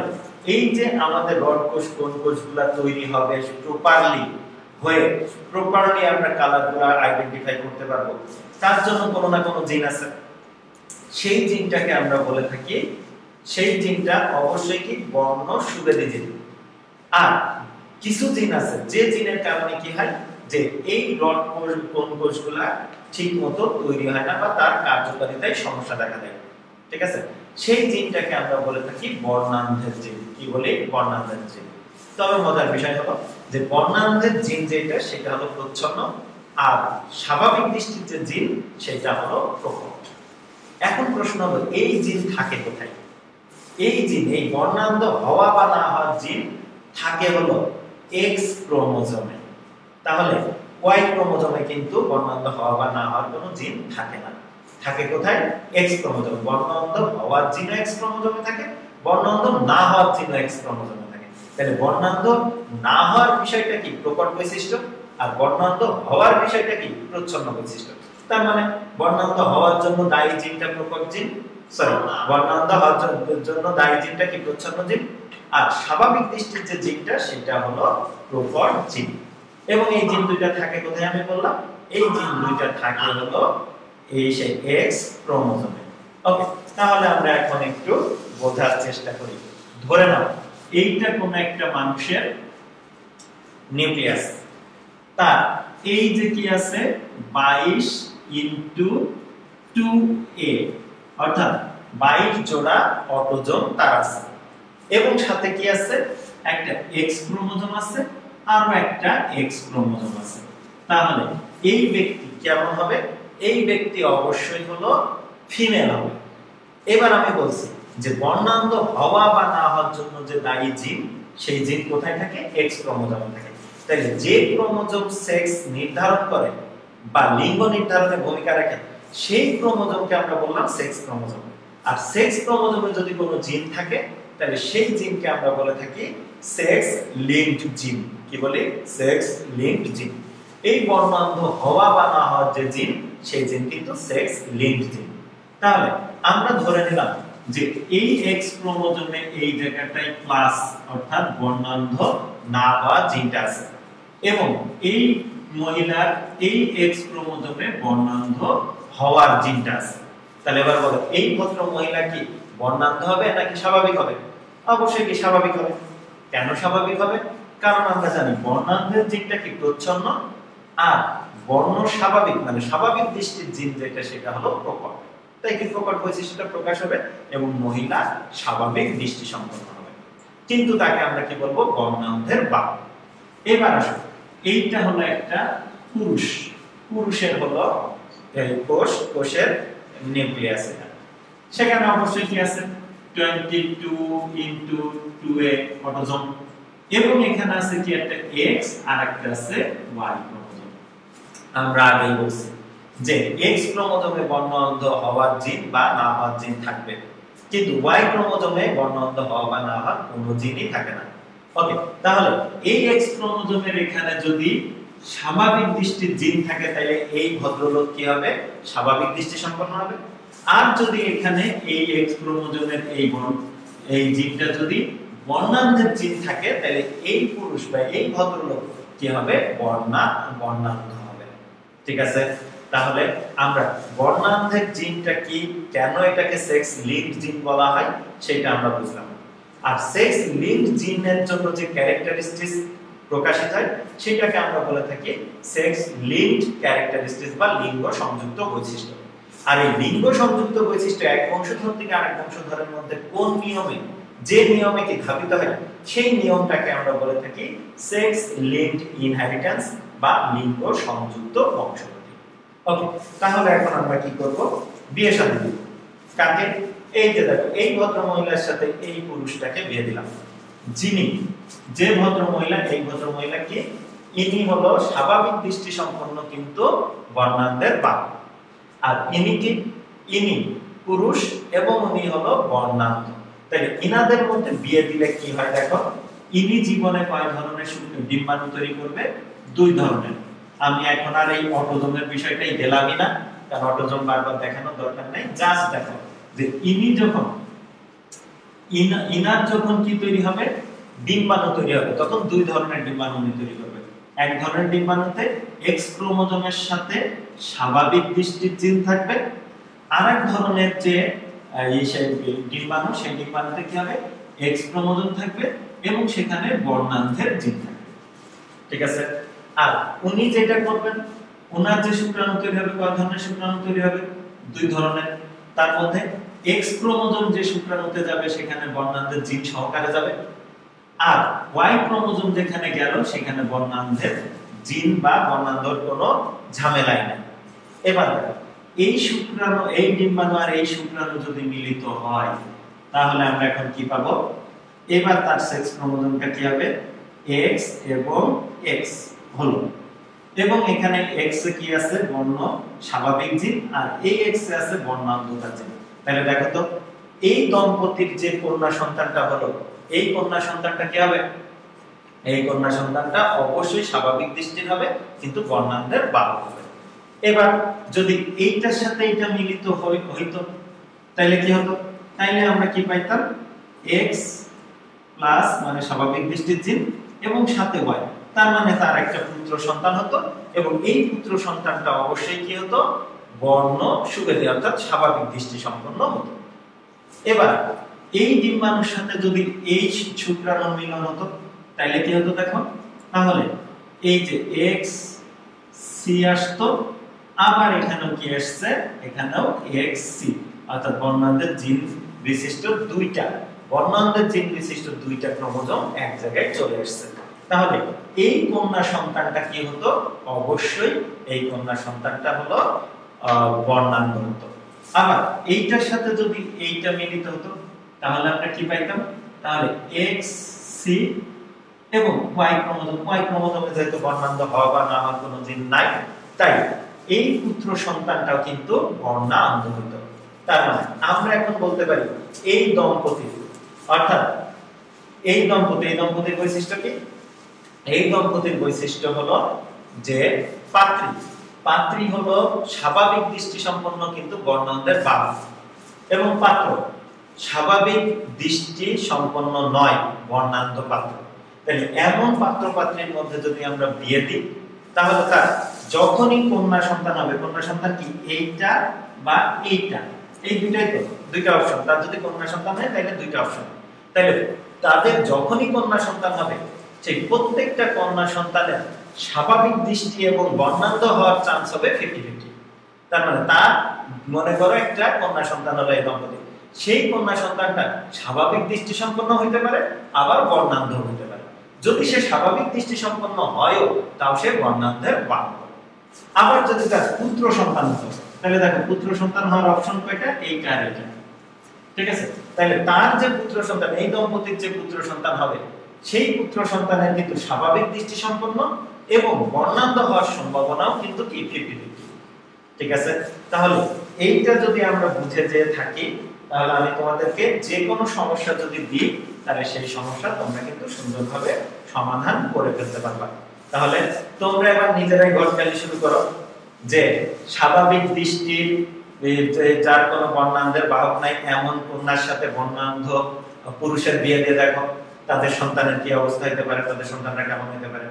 এই যে আমাদের রড কোষ কোণ কোষগুলা তৈরি হবে প্রপারলি আমরা কালারগুলো আইডেন্টিফাই করতে পারবো, তার জন্য কোনো না কোনো জিন আছে। সেই জিনটাকে আমরা বলে থাকি, সেই জিনটা অবশ্যই কি বর্ণ সুবেদী জিন। আর কিছু জিন আছে যে জিনের কারণে কি হয় যে এই রড কোষ কোণ কোষগুলা ঠিকমতো তৈরি হয় না বা তার কার্যকারিতায় সমস্যা দেখা দেয়, ঠিক আছে। সেই জিনটাকে আমরা বলে থাকি বর্ণান্ধের জিন। কি বলি? বর্ণান্ধের জিন। তবে মজার বিষয় হলো যে বর্ণান্ধের জিন যেটা সেটা হলো প্রচ্ছন্ন, আর স্বাভাবিক দৃষ্টির যে জিন সেটা হলো প্রকট। এখন প্রশ্ন হলো এই জিন থাকে কোথায়? এই জিন, এই বর্ণান্ধ হওয়া বা না হওয়ার জিন থাকে হলো এক্স ক্রোমোজোমে। তাহলে ওয়াই ক্রোমোজোমে কিন্তু বর্ণান্ধ হওয়া বা না হওয়ার কোনো জিন থাকে না। থাকে কোথায়? এক্স ক্রোমোজোমে। বর্ণান্ধ হওয়ার জিন এক্স ক্রোমোজোমে থাকে, বর্ণান্ধ না হওয়ার জিন এক্স ক্রোমোজোমে থাকে। তাহলে বর্ণান্ধ না হওয়ার বিষয়টা কি? প্রকট বৈশিষ্ট্য। আর বর্ণান্ধ হওয়ার বিষয়টা কি? প্রচ্ছন্ন বৈশিষ্ট্য। তার মানে বর্ণান্ধ হওয়ার জন্য দায়ী জিনটা প্রকট জিন, সরি বর্ণান্ধ হওয়ার জন্য দায়ী জিনটা কি প্রচ্ছন্ন জিন, আর স্বাভাবিক দৃষ্টির যে জিনটা সেটা হলো প্রকট জিন। এবং এই জিন দুইটা থাকে কোথায় আমি বললাম, এই জিন দুইটা থাকে হলো এই সেই এক্স ক্রোমোজোমে। ওকে, তাহলে আমরা এখন একটু বোঝার চেষ্টা করি। ধরে নাও এইটা কোন একটা মানুষের নিউক্লিয়াস, তার এই যে কি আছে 22x2a অর্থাৎ 22 জোড়া অটোজোম তার আছে, এবং সাথে কি আছে একটা এক্স ক্রোমোজোম আছে আর একটা এক্স ক্রোমোজোম আছে। তাহলে এই ব্যক্তি কেমন হবে? এই ব্যক্তি অবশ্যই হলো ফিমেল হবে। এবার আমি বলছি যে বর্ণান্ধ হওয়া বা না হওয়ার জন্য যে দায়ী জিন, সেই জিন কোথায় থাকে? এক্স ক্রোমোজোমে থাকে। তাহলে যে ক্রোমোজোম সেক্স নির্ধারণ করে বা লিঙ্গ নির্ধারণে ভূমিকা রাখে সেই ক্রোমোজোমকে আমরা বললাম সেক্স ক্রোমোজোম। আর সেক্স ক্রোমোজোমে যদি কোনো জিন থাকে তাহলে সেই জিনকে আমরা বলে থাকি সেক্স লিঙ্কড জিন। কি বলি? সেক্স লিঙ্কড জিন। এই বর্ণান্ধ হওয়া বা না হওয়ার যে জিন, সেই জিন কিন্তু সেক্স লিঙ্কড জিন। তাহলে আমরা ধরে নিলাম যে এই এক্স ক্রোমোজোমে এই জায়গাটায় প্লাস অর্থাৎ বর্ণান্ধ না হওয়া জিনটা আছে, এবং এই মহিলার এই এক্স ক্রোমোজোমে বর্ণান্ধ হওয়ার জিনটা আছে। তাহলে এবার বলো এই ভদ্র মহিলা কি বর্ণান্ধ হবে নাকি স্বাভাবিক হবে? অবশ্যই কি স্বাভাবিক হবে। কেন স্বাভাবিক হবে? কারণ আমরা জানি বর্ণান্ধের জিনটা কি প্রচ্ছন্ন, আর বর্ণ স্বাভাবিক মানে স্বাভাবিক দৃষ্টির জিন যেটা সেটা হলো প্রকট। তাই কি প্রকট বৈশিষ্ট্যটা প্রকাশ হবে এবং মহিলা স্বাভাবিক দৃষ্টি সম্পন্ন হবে। কিন্তু তাকে আমরা কি বলবো? বর্ণান্ধের বাপ। এবার আসো, এইটা হলো একটা পুরুষ, পুরুষের হলো এই কোষের নিউক্লিয়াস। সেখানে অবশ্যই কি আছে 22x2a অটোজোম, এবং এখানে আছে কি একটা x আর একটা আছে y ক্রোমোজোম। আমরা আগেই বলছি যে x ক্রোমোজোমে বর্ণান্ধ হওয়ার জিন বা না হওয়ার জিন থাকবে, কিন্তু y ক্রোমোজোমে বর্ণান্ধ হওয়া বা না হওয়ার কোনো জিনই থাকে না। ওকে, তাহলে এই x ক্রোমোজোমের এখানে যদি স্বাভাবিক দৃষ্টির জিন থাকে তাহলে এই ভদ্রলোক কি হবে? স্বাভাবিক দৃষ্টি সম্পন্ন হবে। আর যদি এখানে এই এক্স ক্রোমোজোমের এই জিনটা যদি বর্ণান্ধের জিন থাকে তাহলে এই পুরুষ বা এই ভদ্রলোক কি হবে? বর্ণান্ধ হবে। ঠিক আছে, তাহলে আমরা বর্ণান্ধের জিনটা কি, কেন এটাকে সেক্স লিঙ্কড জিন বলা হয় সেটা আমরা বুঝলাম। আর সেক্স লিঙ্কড জিনের জন্য যে ক্যারেক্টারিস্টিক্স প্রকাশিত হয় সেটাকে আমরা বলে থাকি সেক্স লিঙ্কড ক্যারেক্টারিস্টিক্স বা লিঙ্গ সংযুক্ত বৈশিষ্ট্য। আর এই লিঙ্গ সংযুক্ত বৈশিষ্ট্য এক বংশধর থেকে আরেক বংশধরের মধ্যে কোন নিয়মে, যে নিয়মে কি ধাবিত হয় সেই নিয়মটাকে আমরা বলে থাকি সেক্স লিঙ্কড ইনহেরিটেন্স বা লিঙ্গ সংযুক্ত বংশগতি। ওকে, তাহলে এখন আমরা কি করব? বিয়ে শাদী দিব। কাকে? এই যে দেখো এই ভদ্র মহিলার সাথে এই পুরুষটাকে বিয়ে দিলাম। যিনি যে ভদ্র মহিলা, এই ভদ্র মহিলা কি? ইনি হলো স্বাভাবিক দৃষ্টি সম্পন্ন কিন্তু বর্ণান্ধের বাপ। আর ইনি কি? ইনি পুরুষ এবং উনি হলো বর্ণান্ধ। তাহলে ইনাদের মধ্যে বিয়ে দিলে কি হয় দেখো, ইনি জীবনে কয় ধরনের ডিম্বাণু তৈরি করবে? 2 ধরনের। আমি এখন আর এই অটোজোমের বিষয়টাই গেলামই না, কারণ অটোজোম বারবার দেখানোর দরকার নাই। জাস্ট দেখো যে ইনি যখন ইনার যখন কি তৈরি হবে? ডিম্বাণু তৈরি হবে, তখন 2 ধরনের ডিম্বাণু তৈরি করবে। এক ধরনের ডিম্বাণুতে এক্স ক্রোমোজোমের সাথে স্বাভাবিক দৃষ্টির জিন থাকবে, আরেক ধরনের যে ডিম্বাণু, সেই ডিম্বাণুতে কি হবে? এক্স ক্রোমোজোম থাকবে এবং সেখানে বর্ণান্ধের জিন থাকবে। ঠিক আছে, আর উনি যেটা করবেন, ওনার যে শুক্রাণু তৈরি হবে, কয় ধরনের শুক্রাণু তৈরি হবে? 2 ধরনের। তার মধ্যে এক্স ক্রোমোজোম যে শুক্রাণুতে যাবে সেখানে বর্ণান্ধের জিন সহকারে যাবে, আর ওয়াই ক্রোমোজোম যেখানে গেল সেখানে বর্ণান্ধের জিন বা বর্ণান্ধর কোনো ঝামেলাই নেই। এবার এই শুক্রাণু, এই ডিম্বাণু আর এই শুক্রাণু যদি মিলিত হয় তাহলে আমরা এখন কি পাবো? এবার তার সেক্স ক্রোমোজোমটা কি হবে? X এবং X হলো, এবং এখানে X এ কি আছে? বর্ণ স্বাভাবিক জিন, আর এই X এ আছে বর্ণান্ধতা জিন। তাহলে দেখো তো এই দম্পতির যে কন্যা সন্তানটা হলো, এই কন্যা সন্তানটা কি হবে? এই কন্যা সন্তানটা অবশ্যই স্বাভাবিক দৃষ্টির হবে কিন্তু বর্ণান্ধের বাপ হবে। এবার যদি এইটার সাথে এটা মিলিত হইতো তাইলে কি হতো? তাইলে আমরা কি পাইতাম? x প্লাস মানে স্বাভাবিক দৃষ্টির জিন এবং সাথে y, তার মানে তার একটা পুত্র সন্তান হতো এবং এই পুত্র সন্তানটা অবশ্যই কি হতো? বর্ণ সুবেদী অর্থাৎ স্বাভাবিক দৃষ্টি সম্পন্ন হতো। এবার এই ডিম্বাণুর সাথে যদি এই শুক্রাণুর মিলন হতো তাইলে কি হতো দেখো? তাহলে এই যে x c আসতো, আবার এখানেও কি আসছে? এখানেও xc, অর্থাৎ বর্ণান্ধের জিন বিশিষ্ট দুইটা ক্রোমোজোম এক জায়গায় চলে আসছে। তাহলে এই কন্যা সন্তানটা কি হতো? অবশ্যই এই কন্যা সন্তানটা হলো বর্ণান্ধ হতো। আবার এইটার সাথে যদি এইটা মিলিত হতো তাহলে আমরা কি পাইতাম? তাহলে xc এবং y ক্রোমোজোমে যেহেতু বর্ণান্ধ হওয়া বা না হওয়ার কোনো জিন নাই, তাই এই পুত্র সন্তানটাও কিন্তু বর্ণান্ধ হতো। তার মানে আমরা এখন বলতে পারি এই দম্পতি অর্থাৎ এই দম্পতির বৈশিষ্ট্য কি? এই দম্পতির বৈশিষ্ট্য হলো যে পাত্রী হলো স্বাভাবিক দৃষ্টি সম্পন্ন কিন্তু বর্ণান্ধের বাহক, এবং পাত্র স্বাভাবিক দৃষ্টি সম্পন্ন নয় বর্ণান্ধ পাত্র। তাহলে এমন পাত্র পাত্রীর মধ্যে যদি আমরা বিয়ে দিই তাহলে তার যখনই কন্যা সন্তান হবে, কন্যা সন্তান কি এইটা বা এইটা, এই দুইটাই তো দুইটা অপশন। তার যদি কন্যা সন্তান হয় তাহলে দুইটা অপশন। তাহলে তাদের যখনই কন্যা সন্তান হবে সেই প্রত্যেকটা কন্যা সন্তানের স্বাভাবিক দৃষ্টি এবং বর্ণান্ধ হওয়ার চান্স হবে 50-50। তার মানে তার মনে করো একটা কন্যা সন্তান হলো এই দম্পতি, সেই কন্যা সন্তানটা স্বাভাবিক দৃষ্টি সম্পন্ন হইতে পারে আবার বর্ণান্ধ হইতে পারে। যদি সে স্বাভাবিক দৃষ্টি সম্পন্ন হয়ও তাও সে বর্ণান্ধের বাহক। আবার যদি তার পুত্র সন্তান হতো তাহলে দেখো পুত্র সন্তান হওয়ার অপশন কয়টা? এইটা আর এটা, ঠিক আছে? তাহলে তার যে পুত্র সন্তান, এই দম্পতির যে পুত্র সন্তান হবে সেই পুত্র সন্তানের কিন্তু স্বাভাবিক দৃষ্টি সম্পন্ন এবং বর্ণান্ধ হওয়ার সম্ভাবনাও কিন্তু কি 50-50, ঠিক আছে? তাহলে এইটা যদি আমরা বুঝে যে থাকি তাহলে আমি তোমাদেরকে যে কোনো সমস্যা যদি দিই তাহলে সেই সমস্যা তোমরা কিন্তু সুন্দরভাবে সমাধান করে ফেলতে পারবা। তাহলে তোমরা এবার নিজেরাই গড়কালি শুরু করো যে স্বাভাবিক দৃষ্টির যার কোনো বর্ণান্ধের বাহক নাই এমন কন্যার সাথে বর্ণান্ধ পুরুষের বিয়ে দিয়ে দেখো তাদের সন্তানের কি অবস্থা হতে পারে, তাদের সন্তানরা কেমন হতে পারে।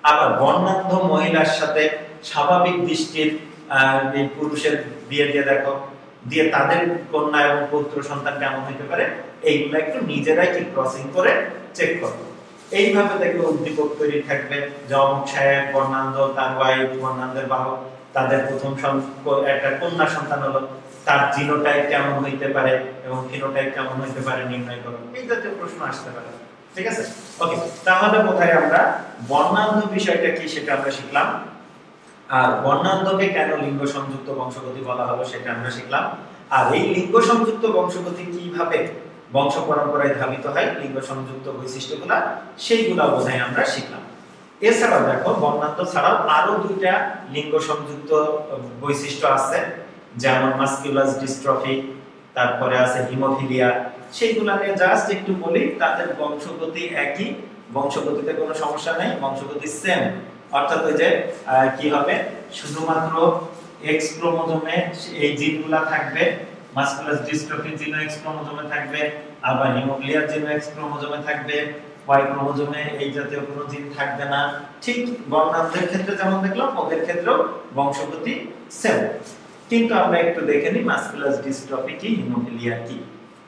আবার বর্ণান্ধ মহিলার সাথে স্বাভাবিক দৃষ্টির পুরুষের বিয়ে দিয়ে দেখো, দিয়ে তাদের কন্যা এবং পুত্র সন্তান কেমন হতে পারে, এইগুলো একটু নিজেরাই কি ক্রসিং করে চেক করো। এইভাবে দেখবে উদ্দীপক তৈরি থাকবে যে অমুক সাহেব বর্ণান্ধ, তার ওয়াইফ বর্ণান্ধের বাহক, তাদের প্রথম একটা কন্যা সন্তান হলো, তার জিনোটাইপ কেমন হইতে পারে এবং ফিনোটাইপ কেমন হইতে পারে নির্ণয় করো। এই জাতীয় প্রশ্ন আসতে পারে, ঠিক আছে? ওকে, তাহলে কোথায় আমরা বর্ণান্ধ বিষয়টা কি সেটা আমরা শিখলাম, আর বর্ণান্ধকে কেন লিঙ্গ সংযুক্ত বংশগতি বলা হলো সেটা আমরা শিখলাম, আর এই লিঙ্গ সংযুক্ত বংশগতি কিভাবে বংশ পরম্পরায় ধাবিত হয়, লিঙ্গ সংযুক্ত বৈশিষ্ট্যগুলো সেইগুলো বোধহয় আমরা শিখলাম। এছাড়াও দেখো বর্ণান্ধ ছাড়াও আরো দুইটা লিঙ্গ সংযুক্ত বৈশিষ্ট্য আছে, যেমন মাসকুলাস ডিস্ট্রফি, তারপরে আছে হিমোফিলিয়া। সেইগুলো নিয়ে জাস্ট একটু বলি, তাদের বংশগতি একই, বংশগতিতে কোনো সমস্যা নেই, বংশগতি সেম। অর্থাৎ ওই যে কি হবে, শুধুমাত্র এক্স ক্রোমোজোমে এই জিনগুলা থাকবে, মাসকুলাস ডিস্ট্রফি জিন এক্স ক্রোমোজোমে থাকবে, আবার হিমোফিলিয়া জিন এক্স ক্রোমোজোমে থাকবে, ওয়াই ক্রোমোজোমে এই জাতীয় কোনো জিন থাকবে না। ঠিক বর্ণান্ধের ক্ষেত্রে যেমন দেখলাম ওদের ক্ষেত্রেও বংশগতি সেম। কিন্তু আমরা একটু দেখে নিই মাসকুলাস ডিস্ট্রফি কি, হিমোফিলিয়া কি।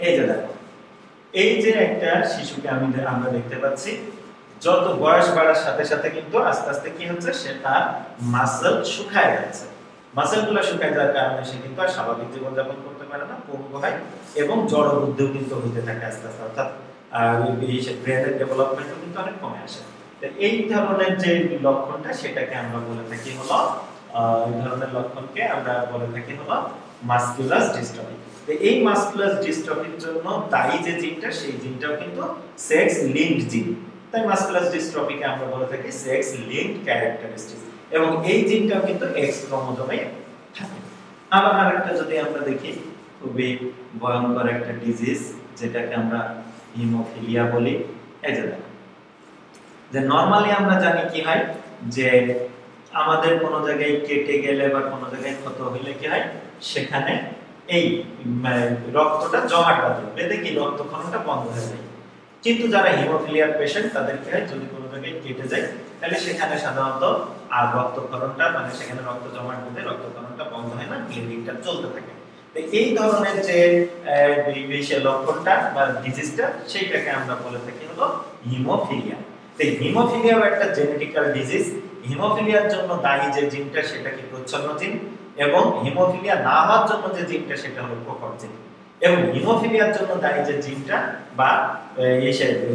এই যে দেখো, এই যে একটা শিশুকে আমরা দেখতে পাচ্ছি, যত বয়স বাড়ার সাথে সাথে কিন্তু আস্তে আস্তে কি হচ্ছে, সে তার মাসল শুকায় যাচ্ছে। মাসলগুলো শুকায় যাওয়ার কারণে সে কিন্তু আর স্বাভাবিক জীবনযাপন করতে পারে না, পঙ্গু হয় এবং জড় বুদ্ধিও কিন্তু হতে থাকে আস্তে আস্তে, অর্থাৎ ব্রেনের ডেভেলপমেন্টও কিন্তু অনেক কমে আসে। এই ধরনের যে লক্ষণটা সেটাকে আমরা বলে থাকি হলো, এই ধরনের লক্ষণকে আমরা বলে থাকি হলো মাসকুলাস ডিস্ট্রফি। এই মাসকুলাস ডিস্ট্রফির জন্য দায়ী যে জিনটা, সেই জিনটাও কিন্তু সেক্স লিঙ্কড জিন, তাই মাসকুলাস ডিস্ট্রফিকে আমরা বলে থাকি সেক্স লিঙ্কড ক্যারেক্টারিস্টিক, এবং এই জিনটাও কিন্তু এক্স ক্রোমোজোমে থাকে। আবার আরেকটা যদি আমরা দেখি, খুবই ভয়ঙ্কর একটা ডিজিজ যেটাকে আমরা হিমোফিলিয়া বলি। এই যে নরমালি আমরা জানি কি হয়, যে আমাদের কোনো জায়গায় কেটে গেলে বা কোনো জায়গায় ক্ষত হইলে কি হয়, সেখানে এই রক্তটা জমাট বাঁধে, বেঁধে কি রক্তক্ষরণটা বন্ধ হয়ে যায়। কিন্তু যারা হিমোফিলিয়ার পেশেন্ট তাদেরকে যদি কোনো জায়গায় কেটে যায় তাহলে সেখানে সাধারণত আর রক্তক্ষরণটা মানে সেখানে রক্ত জমাট বেঁধে রক্তক্ষরণটা বন্ধ হয় না, ব্লিডিংটা চলতে থাকে। তো এই ধরনের যে বিশেষ লক্ষণটা বা ডিজিজটা সেইটাকে আমরা বলে থাকি হলো হিমোফিলিয়া। তো হিমোফিলিয়াও একটা জেনেটিক্যাল ডিজিজ। হিমোফিলিয়ার জন্য দায়ী যে জিনটা সেটা কি প্রচ্ছন্ন জিন, এবং হিমোফিলিয়া না হওয়ার জন্য যে জিনটা সেটা হলো প্রকট জিন। এবং হিমোফিলিয়ার জন্য দায়ী যে জিনটা বা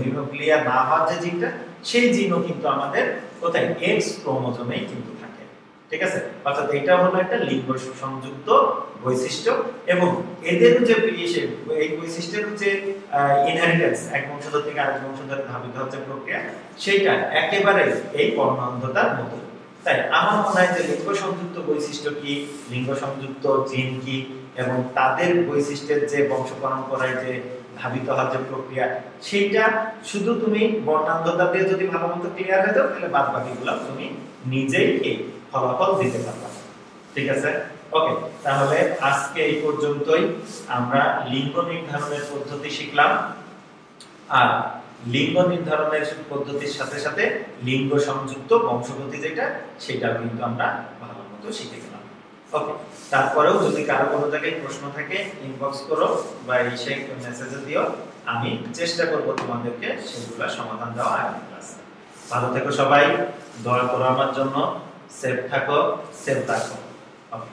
হিমোফিলিয়া না হওয়ার যে জিনটা সেই জিনও কিন্তু আমাদের কোথায় এক্স ক্রোমোজোমেই কিন্তু থাকে। ঠিক আছে, অর্থাৎ এটা হলো একটা লিঙ্গ সংযুক্ত বৈশিষ্ট্য, এবং এদের যে এই বৈশিষ্ট্যের যে ইনহেরিটেন্স এক বংশধর থেকে আরেক বংশধরে ধাবিত হচ্ছে প্রক্রিয়া, সেটা একেবারে এই বর্ণান্ধতার মতো। তাই আমার মনে হয় যে লিঙ্গ সংযুক্ত বৈশিষ্ট্য কি, লিঙ্গ সংযুক্ত জিন কি, এবং তাদের বৈশিষ্ট্যের যে বংশ পরম্পরায় যে ধাবিত হওয়ার যে প্রক্রিয়া, সেইটা শুধু তুমি বর্ণান্ধতা দিয়ে যদি ভালো মতো ক্লিয়ার হয়ে যাও তাহলে বাদ বাকিগুলো তুমি নিজেই এই ফলাফল দিতে পারবা। ঠিক আছে, ওকে। তাহলে আজকে এই পর্যন্তই। আমরা লিঙ্গ নির্ধারণের পদ্ধতি শিখলাম, আর লিঙ্গ নির্ধারণের পদ্ধতির সাথে সাথে লিঙ্গ সংযুক্ত বংশগতি যেটা সেটাও কিন্তু আমরা ভালো মতো শিখে গেলাম। ওকে, তারপরেও যদি কারো কোনো জায়গায় প্রশ্ন থাকে ইনবক্স করো বা এসে মেসেজে দিও, আমি চেষ্টা করব তোমাদেরকে সেগুলো সমাধান দেওয়া আগামী ক্লাসে। ভালো থেকো সবাই, দোয়া করো আমার জন্য, সেফ থাকো, সেফ থাকো। ওকে।